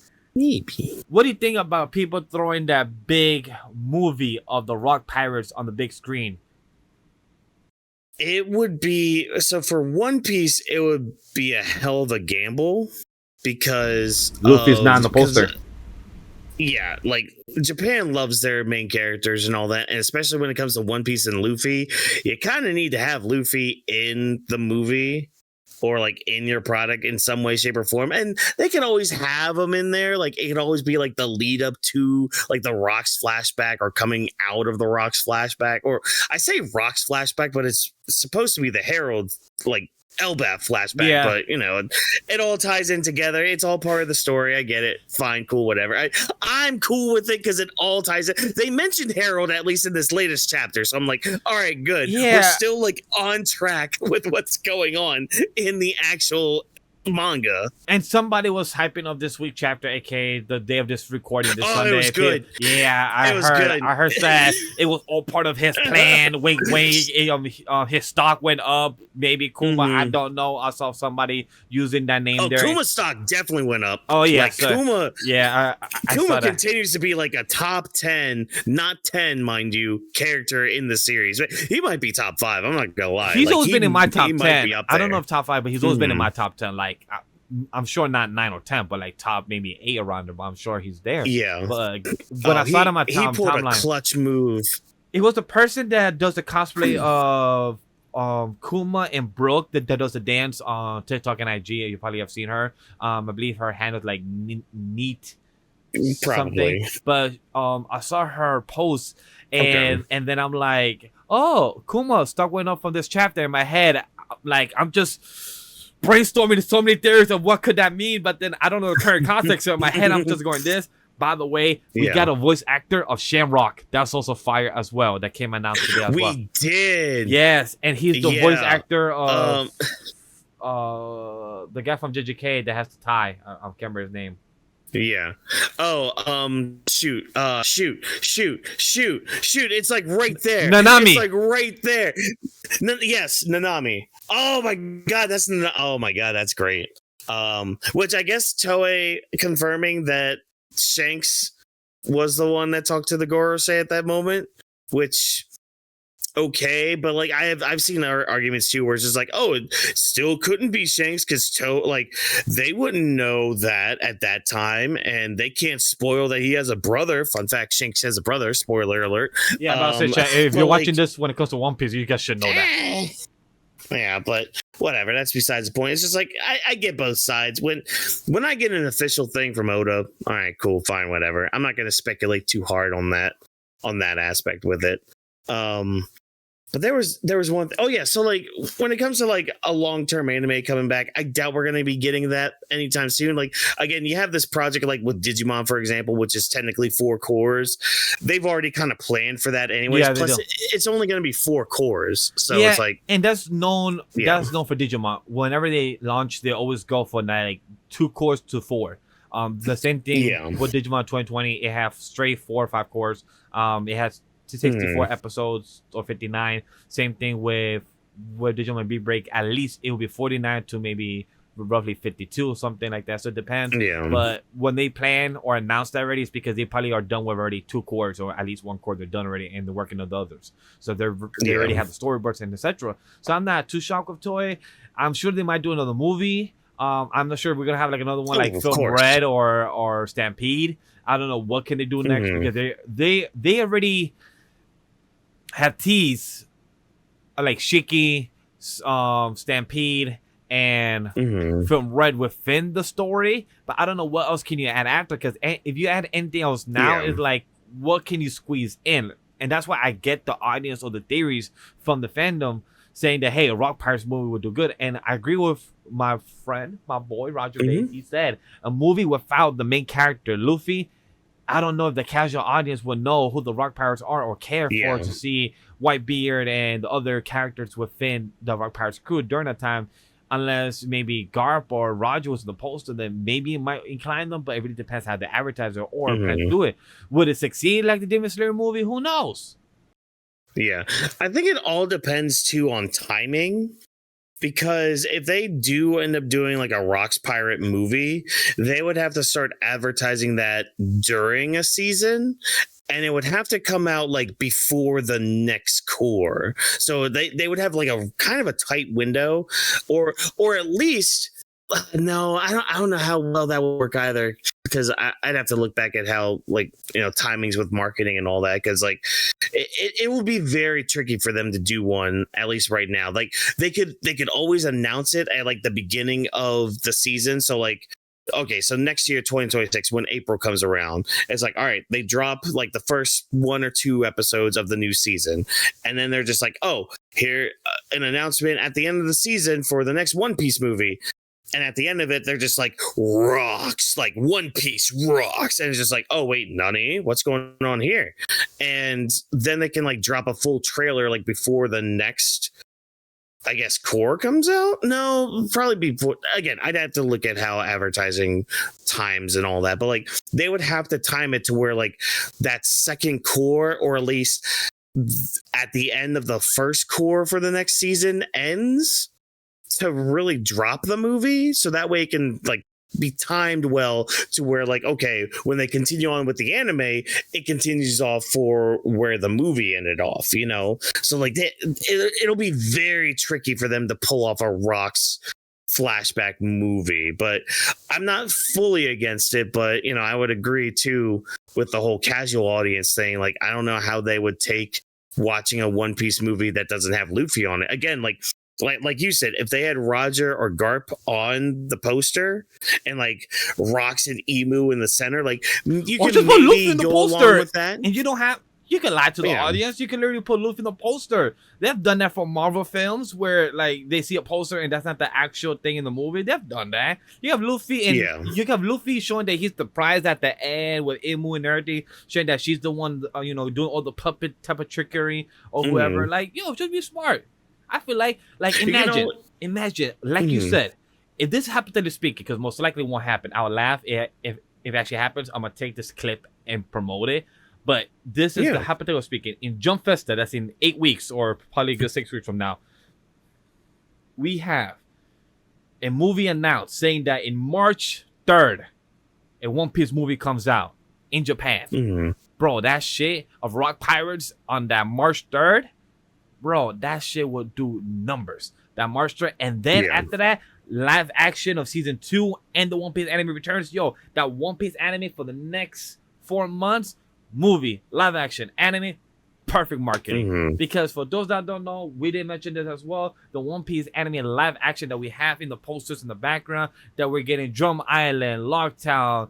What do you think about people throwing that big movie of the Rock Pirates on the big screen? It would be, so for One Piece, it would be a hell of a gamble. Because Luffy's not in the poster. Yeah, like Japan loves their main characters and all that, and especially when it comes to One Piece and Luffy, you kind of need to have Luffy in the movie or like in your product in some way, shape, or form. And they can always have them in there. Like it can always be like the lead up to like the Rocks flashback or coming out of the Rocks flashback. Or I say Rocks flashback, but it's supposed to be the Herald like Elbaf flashback, but it all ties in together. It's all part of the story. I get it. Fine, cool, whatever. I'm cool with it because it all ties in. They mentioned Harold at least in this latest chapter, so I'm like, all right, good. Yeah. We're still like on track with what's going on in the actual manga. And somebody was hyping up this week chapter, aka the day of this recording this Sunday. It was good. Yeah, I heard that it was all part of his plan. Wait, his stock went up. Maybe Kuma, I don't know. I saw somebody using that name there. Kuma's stock definitely went up. Oh yeah, like, Kuma. Yeah, Kuma continues to be like a top 10, not 10, mind you, character in the series. He might be top 5. I'm not gonna lie. He's always been in my top 10. I don't know if top 5, but he's always been in my top 10. Like I'm sure not 9 or 10, but like top maybe 8 around him. But I'm sure he's there. Yeah. But when I saw him on he pulled timeline, a clutch move. It was the person that does the cosplay of Kuma and Brooke that does the dance on TikTok and IG. You probably have seen her. I believe her hand was like neat. Probably. Something. But I saw her post and then I'm like, oh, Kuma, stock went up from this chapter. In my head, like I'm just brainstorming so many theories of what could that mean, but then I don't know the current context. So in my head, I'm just going this. By the way, we got a voice actor of Shamrock. That's also fire as well. That came announced today as well. We did. Yes, and he's the voice actor of the guy from JJK that has the tie. I can't remember his name. Yeah. Oh, shoot. It's like right there. Nanami. It's like right there. Yes, Nanami. Oh my god, that's great. Which I guess Toei confirming that Shanks was the one that talked to the Gorosei at that moment, which okay, but like I've seen arguments too where it's just like, oh, it still couldn't be Shanks because they wouldn't know that at that time, and they can't spoil that he has a brother. Fun fact: Shanks has a brother. Spoiler alert. Yeah, I'm about to say, if you're watching this when it comes to One Piece, you guys should know that. Yeah, but whatever. That's besides the point. It's just like I get both sides. When I get an official thing from Oda, all right, cool, fine, whatever. I'm not going to speculate too hard on that aspect with it. But there was one. Oh yeah, so like when it comes to like a long-term anime coming back, I doubt we're gonna be getting that anytime soon. Like again, you have this project like with Digimon, for example, which is technically 4 cores. They've already kind of planned for that anyways. Yeah, Plus, it's only gonna be 4 cores, so yeah, it's like, and that's known. Yeah. That's known for Digimon. Whenever they launch, they always go for like 2 cores to 4. The same thing Yeah. with Digimon 2020. It have straight 4 or 5 cores. It has 64 episodes or 59. Same thing with Digimon Beat Break. At least it will be 49 to maybe roughly 52 or something like that. So it depends. Yeah. But when they plan or announce that already, it's because they probably are done with already 2 cores or at least 1 core. They're done already and they're working on the others. So they already have the storyboards and etc. So I'm not too shocked with Toei. I'm sure they might do another movie. I'm not sure if we're gonna have like another one like Film course. Red or Stampede. I don't know what can they do next because they already have teased like Shiki, Stampede, and Film Red within the story, but I don't know what else can you add after, because if you add anything else now, it's like what can you squeeze in? And that's why I get the audience or the theories from the fandom saying that, hey, a Rock Pirates movie would do good. And I agree with my friend, my boy Roger Bates. He said a movie without the main character Luffy, I don't know if the casual audience would know who the Rock Pirates are or care for to see Whitebeard and the other characters within the Rock Pirates crew during that time, unless maybe Garp or Roger was in the poster, then maybe it might incline them, but it really depends how the advertiser or plan to do it. Would it succeed like the Demon Slayer movie? Who knows? Yeah, I think it all depends too on timing. Because if they do end up doing like a Rocks Pirate movie, they would have to start advertising that during a season. And it would have to come out like before the next core. So they would have like a kind of a tight window, or at least no, I don't know how well that would work either, because I'd have to look back at how, like, you know, timings with marketing and all that, because like it will be very tricky for them to do one, at least right now. Like they could always announce it at like the beginning of the season. So like, okay, so next year 2026, when April comes around, it's like, all right, they drop like the first 1 or 2 episodes of the new season, and then they're just like, oh, here an announcement at the end of the season for the next One Piece movie. And at the end of it, they're just like, rocks, like One Piece rocks. And it's just like, oh, wait, Nani, what's going on here? And then they can like drop a full trailer like before the next, I guess, core comes out. No, probably before. Again, I'd have to look at how advertising times and all that. But like they would have to time it to where like that second core, or at least at the end of the first core for the next season ends, to really drop the movie, so that way it can like be timed well to where like, okay, when they continue on with the anime, it continues off for where the movie ended off, you know? So like it'll be very tricky for them to pull off a Rocks flashback movie, but I'm not fully against it. But you know, I would agree too with the whole casual audience thing. Like I don't know how they would take watching a One Piece movie that doesn't have Luffy on it. Again, like you said, if they had Roger or Garp on the poster and like Rocks and Emu in the center, like you Or can just put Luffy maybe in the go poster, along with that. and you don't have. You can lie to the audience. You can literally put Luffy in the poster. They've done that for Marvel films where like they see a poster and that's not the actual thing in the movie. They've done that. You have Luffy and you have Luffy showing that he's the prize at the end with Emu and everything, showing that she's the one, you know, doing all the puppet type of trickery or whoever. Like, yo, just be smart. I feel like imagine, like you said, if this hypothetically speaking, because most likely won't happen, I'll laugh if it actually happens. I'm gonna take this clip and promote it. But this is the hypothetical speaking. In Jump Festa, that's in 8 weeks or probably a good 6 weeks from now, we have a movie announced saying that in March 3rd, a One Piece movie comes out in Japan. Bro, that shit of Rock Pirates on that March 3rd, bro, that shit will do numbers. That March 3rd. And then after that, live action of season 2 and the One Piece anime returns. Yo, that One Piece anime for the next 4 months, movie, live action, anime, perfect marketing. Because for those that don't know, we didn't mention this as well, the One Piece anime live action that we have in the posters in the background, that we're getting Drum Island, Locktown,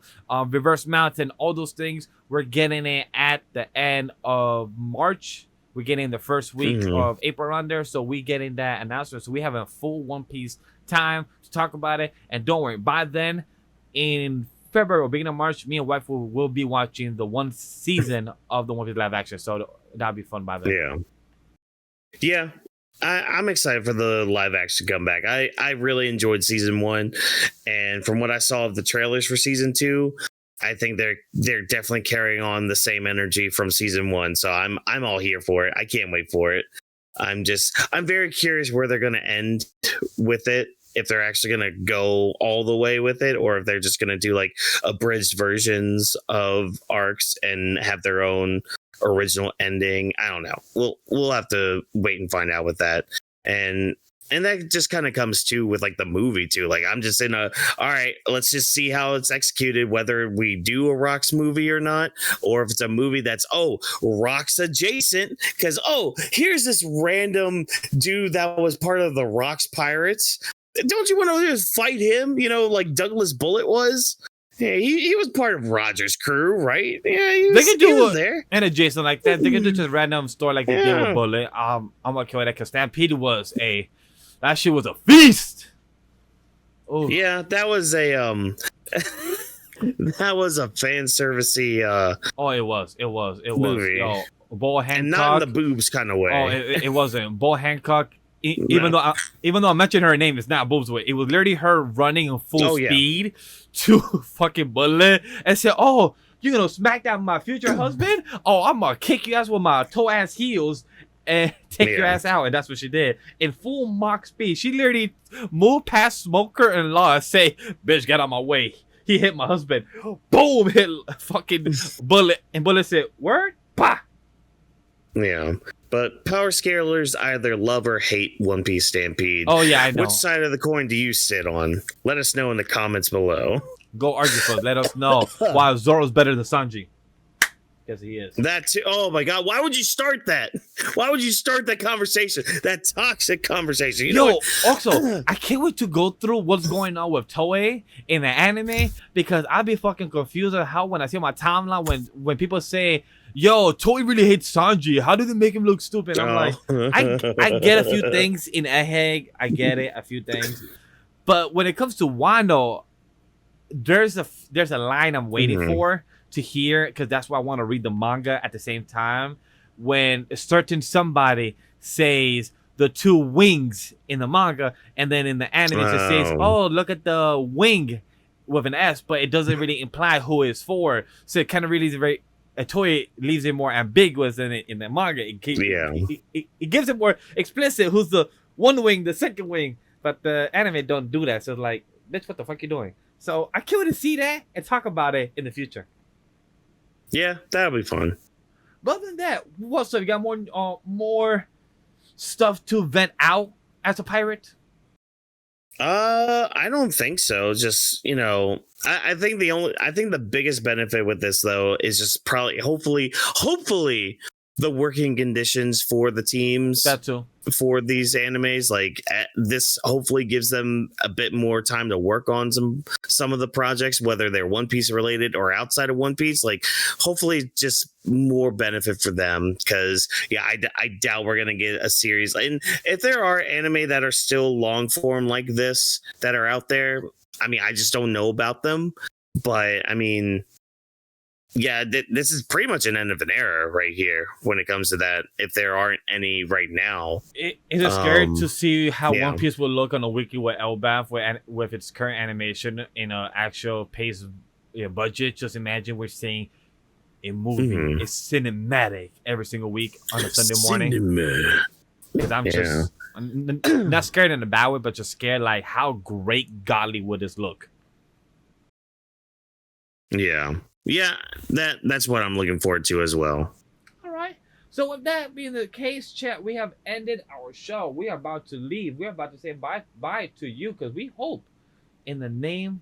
Reverse Mountain, all those things, we're getting it at the end of March. We're getting the first week of April on there, so we getting that announcement. So we have a full One Piece time to talk about it. And don't worry, by then, in February or beginning of March, me and wife will be watching the one season of the One Piece live action. So that'll be fun by then. Yeah. I'm excited for the live action comeback. I really enjoyed season 1, and from what I saw of the trailers for season 2, I think they're definitely carrying on the same energy from season 1. So I'm all here for it. I can't wait for it. I'm very curious where they're going to end with it. If they're actually going to go all the way with it, or if they're just going to do like abridged versions of arcs and have their own original ending. I don't know. We'll have to wait and find out with that. And that just kind of comes too with like the movie too. Like I'm just all right, let's just see how it's executed, whether we do a Rocks movie or not, or if it's a movie that's Rocks adjacent, because here's this random dude that was part of the Rocks pirates. Don't you want to just fight him? Like Douglas Bullet was. Yeah, he was part of Roger's crew, right? Yeah, they can do there. And adjacent like that. They can do just a random story like they did with Bullet. I'm okay with that because Stampede that shit was a feast. Oh yeah, that was a that was a fan servicey. It was movie. Yo, Bo Hancock, and not in the boobs kind of way. It wasn't. Bo Hancock. Even though I mentioned her name, it's not boobs way. It was literally her running in full speed to fucking Bullet and said, you gonna smack down my future husband? I'm gonna kick your ass with my toe ass heels and take your ass out. And that's what she did in full Mach speed. She literally moved past Smoker and Law and say, bitch, get out my way. He hit my husband. Boom, hit fucking Bullet. And Bullet said, word? Bah. Yeah. But power scalers either love or hate One Piece Stampede. Oh, yeah, I know. Which side of the coin do you sit on? Let us know in the comments below. Go argue for us. Let us know why Zoro's better than Sanji. Because he is. That too. Oh, my God. Why would you start that? Why would you start that conversation? That toxic conversation. Also, I can't wait to go through what's going on with Toei in the anime, because I'll be fucking confused at how when I see my timeline when people say, yo, Toei really hates Sanji. How do they make him look stupid? I'm like, I get a few things in Egghead. I get it, a few things. But when it comes to Wano, there's a line I'm waiting for to hear, because that's why I want to read the manga at the same time. When a certain somebody says the two wings in the manga, and then in the anime it says, look at the wing with an S, but it doesn't really imply who it's for. So it kind of really is very... Toei leaves it more ambiguous than in the manga. It gives it more explicit who's the one wing, the second wing, but the anime don't do that. So it's like, bitch, what the fuck you doing? So I can't wait to see that and talk about it in the future. Yeah, that'll be fun. But other than that, what's up? You got more stuff to vent out as a pirate? I don't think so. Just, I think the biggest benefit with this though is just probably hopefully the working conditions for the teams. That too. For these animes, like this hopefully gives them a bit more time to work on some of the projects, whether they're One Piece related or outside of One Piece. Like hopefully just more benefit for them, because I doubt we're gonna get a series. And if there are anime that are still long form like this that are out there, I mean, I just don't know about them. But I mean, yeah, this is pretty much an end of an era right here when it comes to that, if there aren't any right now. It is scary to see how One Piece will look on a wiki with Elbaf with its current animation in an actual pace budget. Just imagine we're seeing a movie. It's cinematic every single week on a Sunday morning. Because I'm just not scared in a bad way, but just scared like how great godly would this look. Yeah, that's what I'm looking forward to as well. All right. So with that being the case, chat, we have ended our show. We are about to leave. We are about to say bye to you, because we hope in the name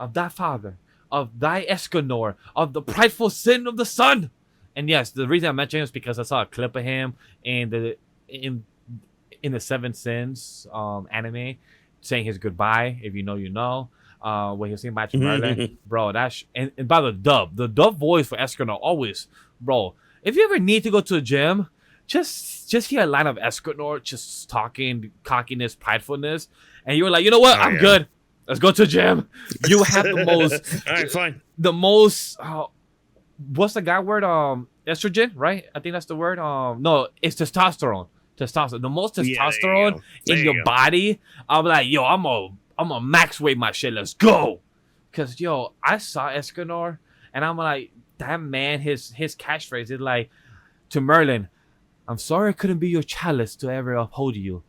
of thy father, of thy Escanor, of the prideful sin of the sun. And yes, the reason I mentioned it is because I saw a clip of him in the Seven Sins anime saying his goodbye. If you know, you know. When he was saying bye to Merlin, bro, and by the dub voice for Escanor always, bro. If you ever need to go to a gym, just hear a line of Escanor just talking cockiness, pridefulness, and you were like, you know what? I'm good. Let's go to the gym. You have the most. All right, fine. The most. What's the guy word? Estrogen, right? I think that's the word. No, it's testosterone. Testosterone. The most testosterone in your body. I'm like, yo, I'm a max weight my shit. Let's go. Cause yo, I saw Escanor, and I'm like, that man. His catchphrase is like, to Merlin, I'm sorry I couldn't be your chalice to ever uphold you,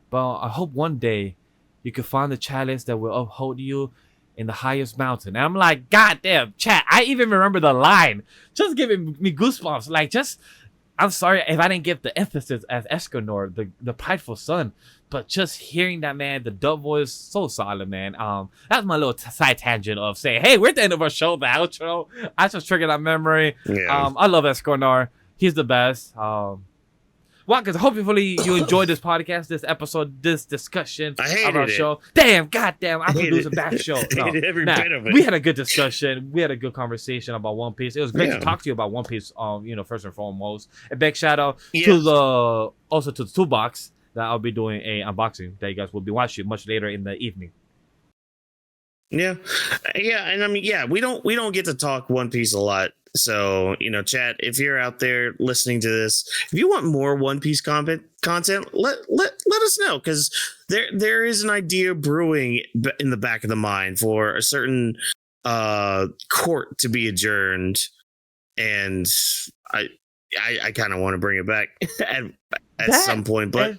but I hope one day you can find the chalice that will uphold you in the highest mountain. And I'm like, God damn, chat. I even remember the line. Just giving me goosebumps. Like, I'm sorry if I didn't give the emphasis as Escanor, the prideful son. But just hearing that, man, the dub voice, so solid, man. That's my little side tangent of saying, hey, we're at the end of our show, the outro. I just triggered that memory. Yeah. I love Escanor. He's the best. Whawkins, hopefully you enjoyed this podcast, this episode, this discussion of our show. Damn, goddamn, I could lose a back show. No, every bit of it. We had a good discussion. We had a good conversation about One Piece. It was great to talk to you about One Piece. First and foremost, a big shout out to the toolbox that I'll be doing a unboxing that you guys will be watching much later in the evening. Yeah, and I mean, we don't get to talk One Piece a lot. So, chat, if you're out there listening to this, if you want more One Piece content, let us know, because there is an idea brewing in the back of the mind for a certain court to be adjourned, and I kind of want to bring it back at some point, but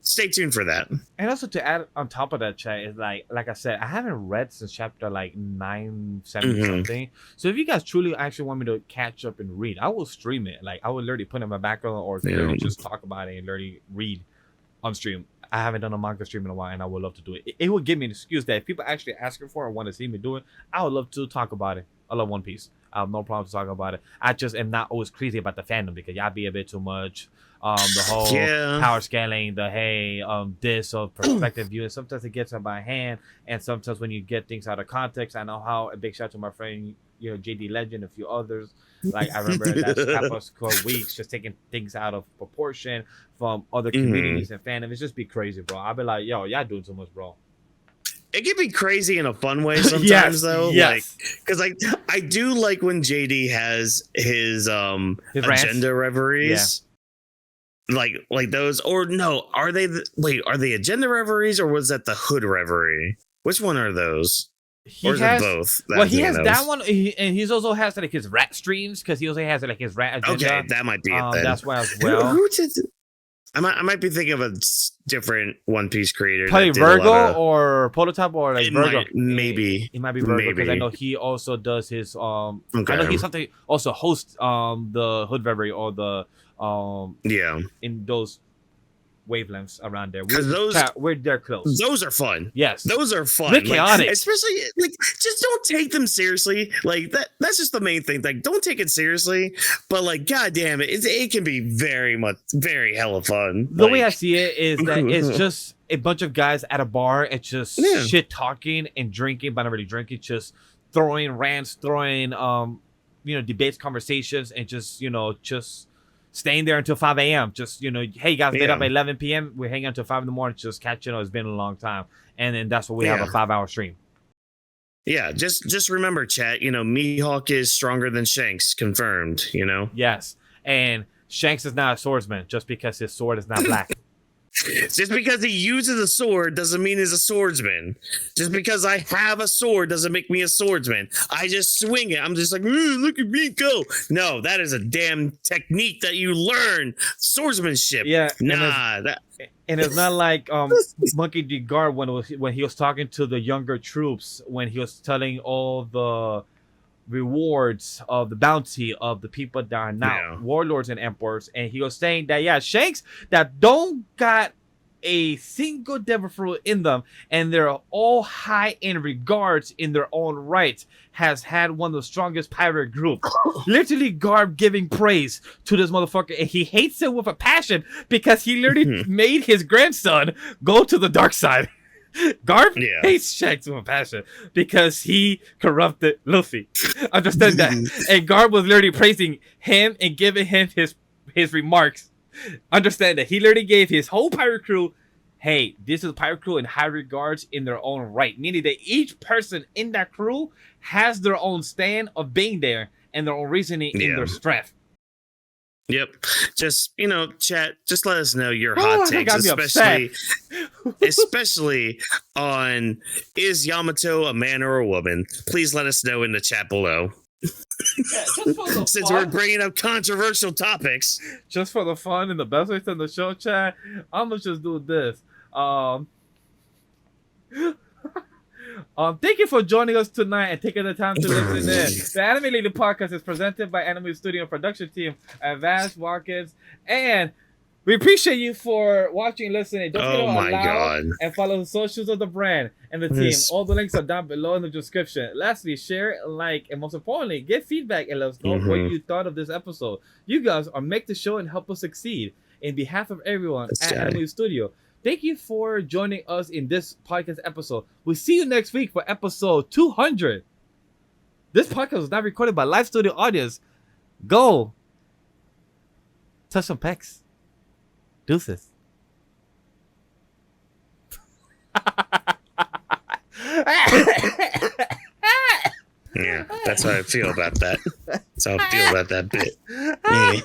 stay tuned for that. And also to add on top of that, chat, is like I said, I haven't read since chapter 970 something. So if you guys truly actually want me to catch up and read, I will stream it. Like I will literally put it in my background or literally just talk about it and literally read on stream. I haven't done a manga stream in a while, and I would love to do it. It would give me an excuse that if people actually asking for or want to see me do it, I would love to talk about it. I love One Piece. I have no problem talking about it. I just am not always crazy about the fandom because y'all be a bit too much. The whole power scaling, this of perspective view, and sometimes it gets out by hand, and sometimes when you get things out of context, I know how. A big shout out to my friend, JD Legend, a few others. Like I remember that couple weeks just taking things out of proportion from other communities and fandom. It's just be crazy, bro. I'll be like, yo, y'all doing too much, bro. It can be crazy in a fun way sometimes, though. Yes. Because I do like when JD has his agenda reveries. Yeah. Like those, or no? Are they agenda reveries, or was that the hood reverie? Which one are those? Or is it both? He has that one, and he also has like his rat streams because he also has like his rat agenda. Okay, that might be it. Then. That's why as well. Who did? I might be thinking of a different One Piece creator. Probably Virgo or Prototype or like Virgo. Maybe it might be Virgo because I know he also does his I know he's something also hosts the hood reverie or the in those wavelengths around there. We're there close. Those are fun. Yes, those are fun. They're chaotic, especially just don't take them seriously. Like that's just the main thing. Like don't take it seriously, but like god damn it can be very hella fun. The way I see it is that it's just a bunch of guys at a bar and just shit talking and drinking, but not really drinking, just throwing rants, throwing debates, conversations, and just staying there until 5 a.m. Just, hey, guys, get up at 11 p.m. We're hanging until 5 in the morning, just catching up. It's been a long time. And then that's what we have, a 5-hour stream. Yeah, just remember, chat, Mihawk is stronger than Shanks, confirmed, Yes. And Shanks is not a swordsman just because his sword is not black. Just because he uses a sword doesn't mean he's a swordsman. Just because I have a sword doesn't make me a swordsman. I just swing it. I'm just like, look at me go. No, that is a damn technique that you learn. Swordsmanship. Yeah. And it's not like Monkey D. Guard when he was talking to the younger troops, when he was telling all the rewards of the bounty of the people that are now warlords and emperors, and he was saying that Shanks that don't got a single devil fruit in them, and they're all high in regards in their own right, has had one of the strongest pirate group. Literally Garb giving praise to this motherfucker, and he hates it with a passion because he literally made his grandson go to the dark side. Garb hates Shanks with a passion because he corrupted Luffy. Understand that. And Garb was literally praising him and giving him his remarks Understand that he literally gave his whole pirate crew, hey, this is a pirate crew in high regards in their own right. Meaning that each person in that crew has their own stand of being there and their own reasoning in their strength. Yep. Just, chat, just let us know your hot takes, especially on, is Yamato a man or a woman? Please let us know in the chat below. Since we're bringing up controversial topics. Just for the fun and the best way to end the show, chat, I'm going to just do this. Thank you for joining us tonight and taking the time to listen in. The Anime Lady Podcast is presented by AniMa Studio and production team at Vash, Whawkins, and we appreciate you for watching and listening. Don't forget to allow and follow the socials of the brand and the team. All the links are down below in the description. Lastly, share, like, and most importantly, give feedback and let us know what you thought of this episode. You guys are make the show and help us succeed. In behalf of everyone at AniMa Studio, thank you for joining us in this podcast episode. We'll see you next week for episode 200. This podcast was not recorded by live studio audience. Go touch some pecs. Deuces. Yeah, that's how I feel about that. That's how I feel about that bit. Yeah.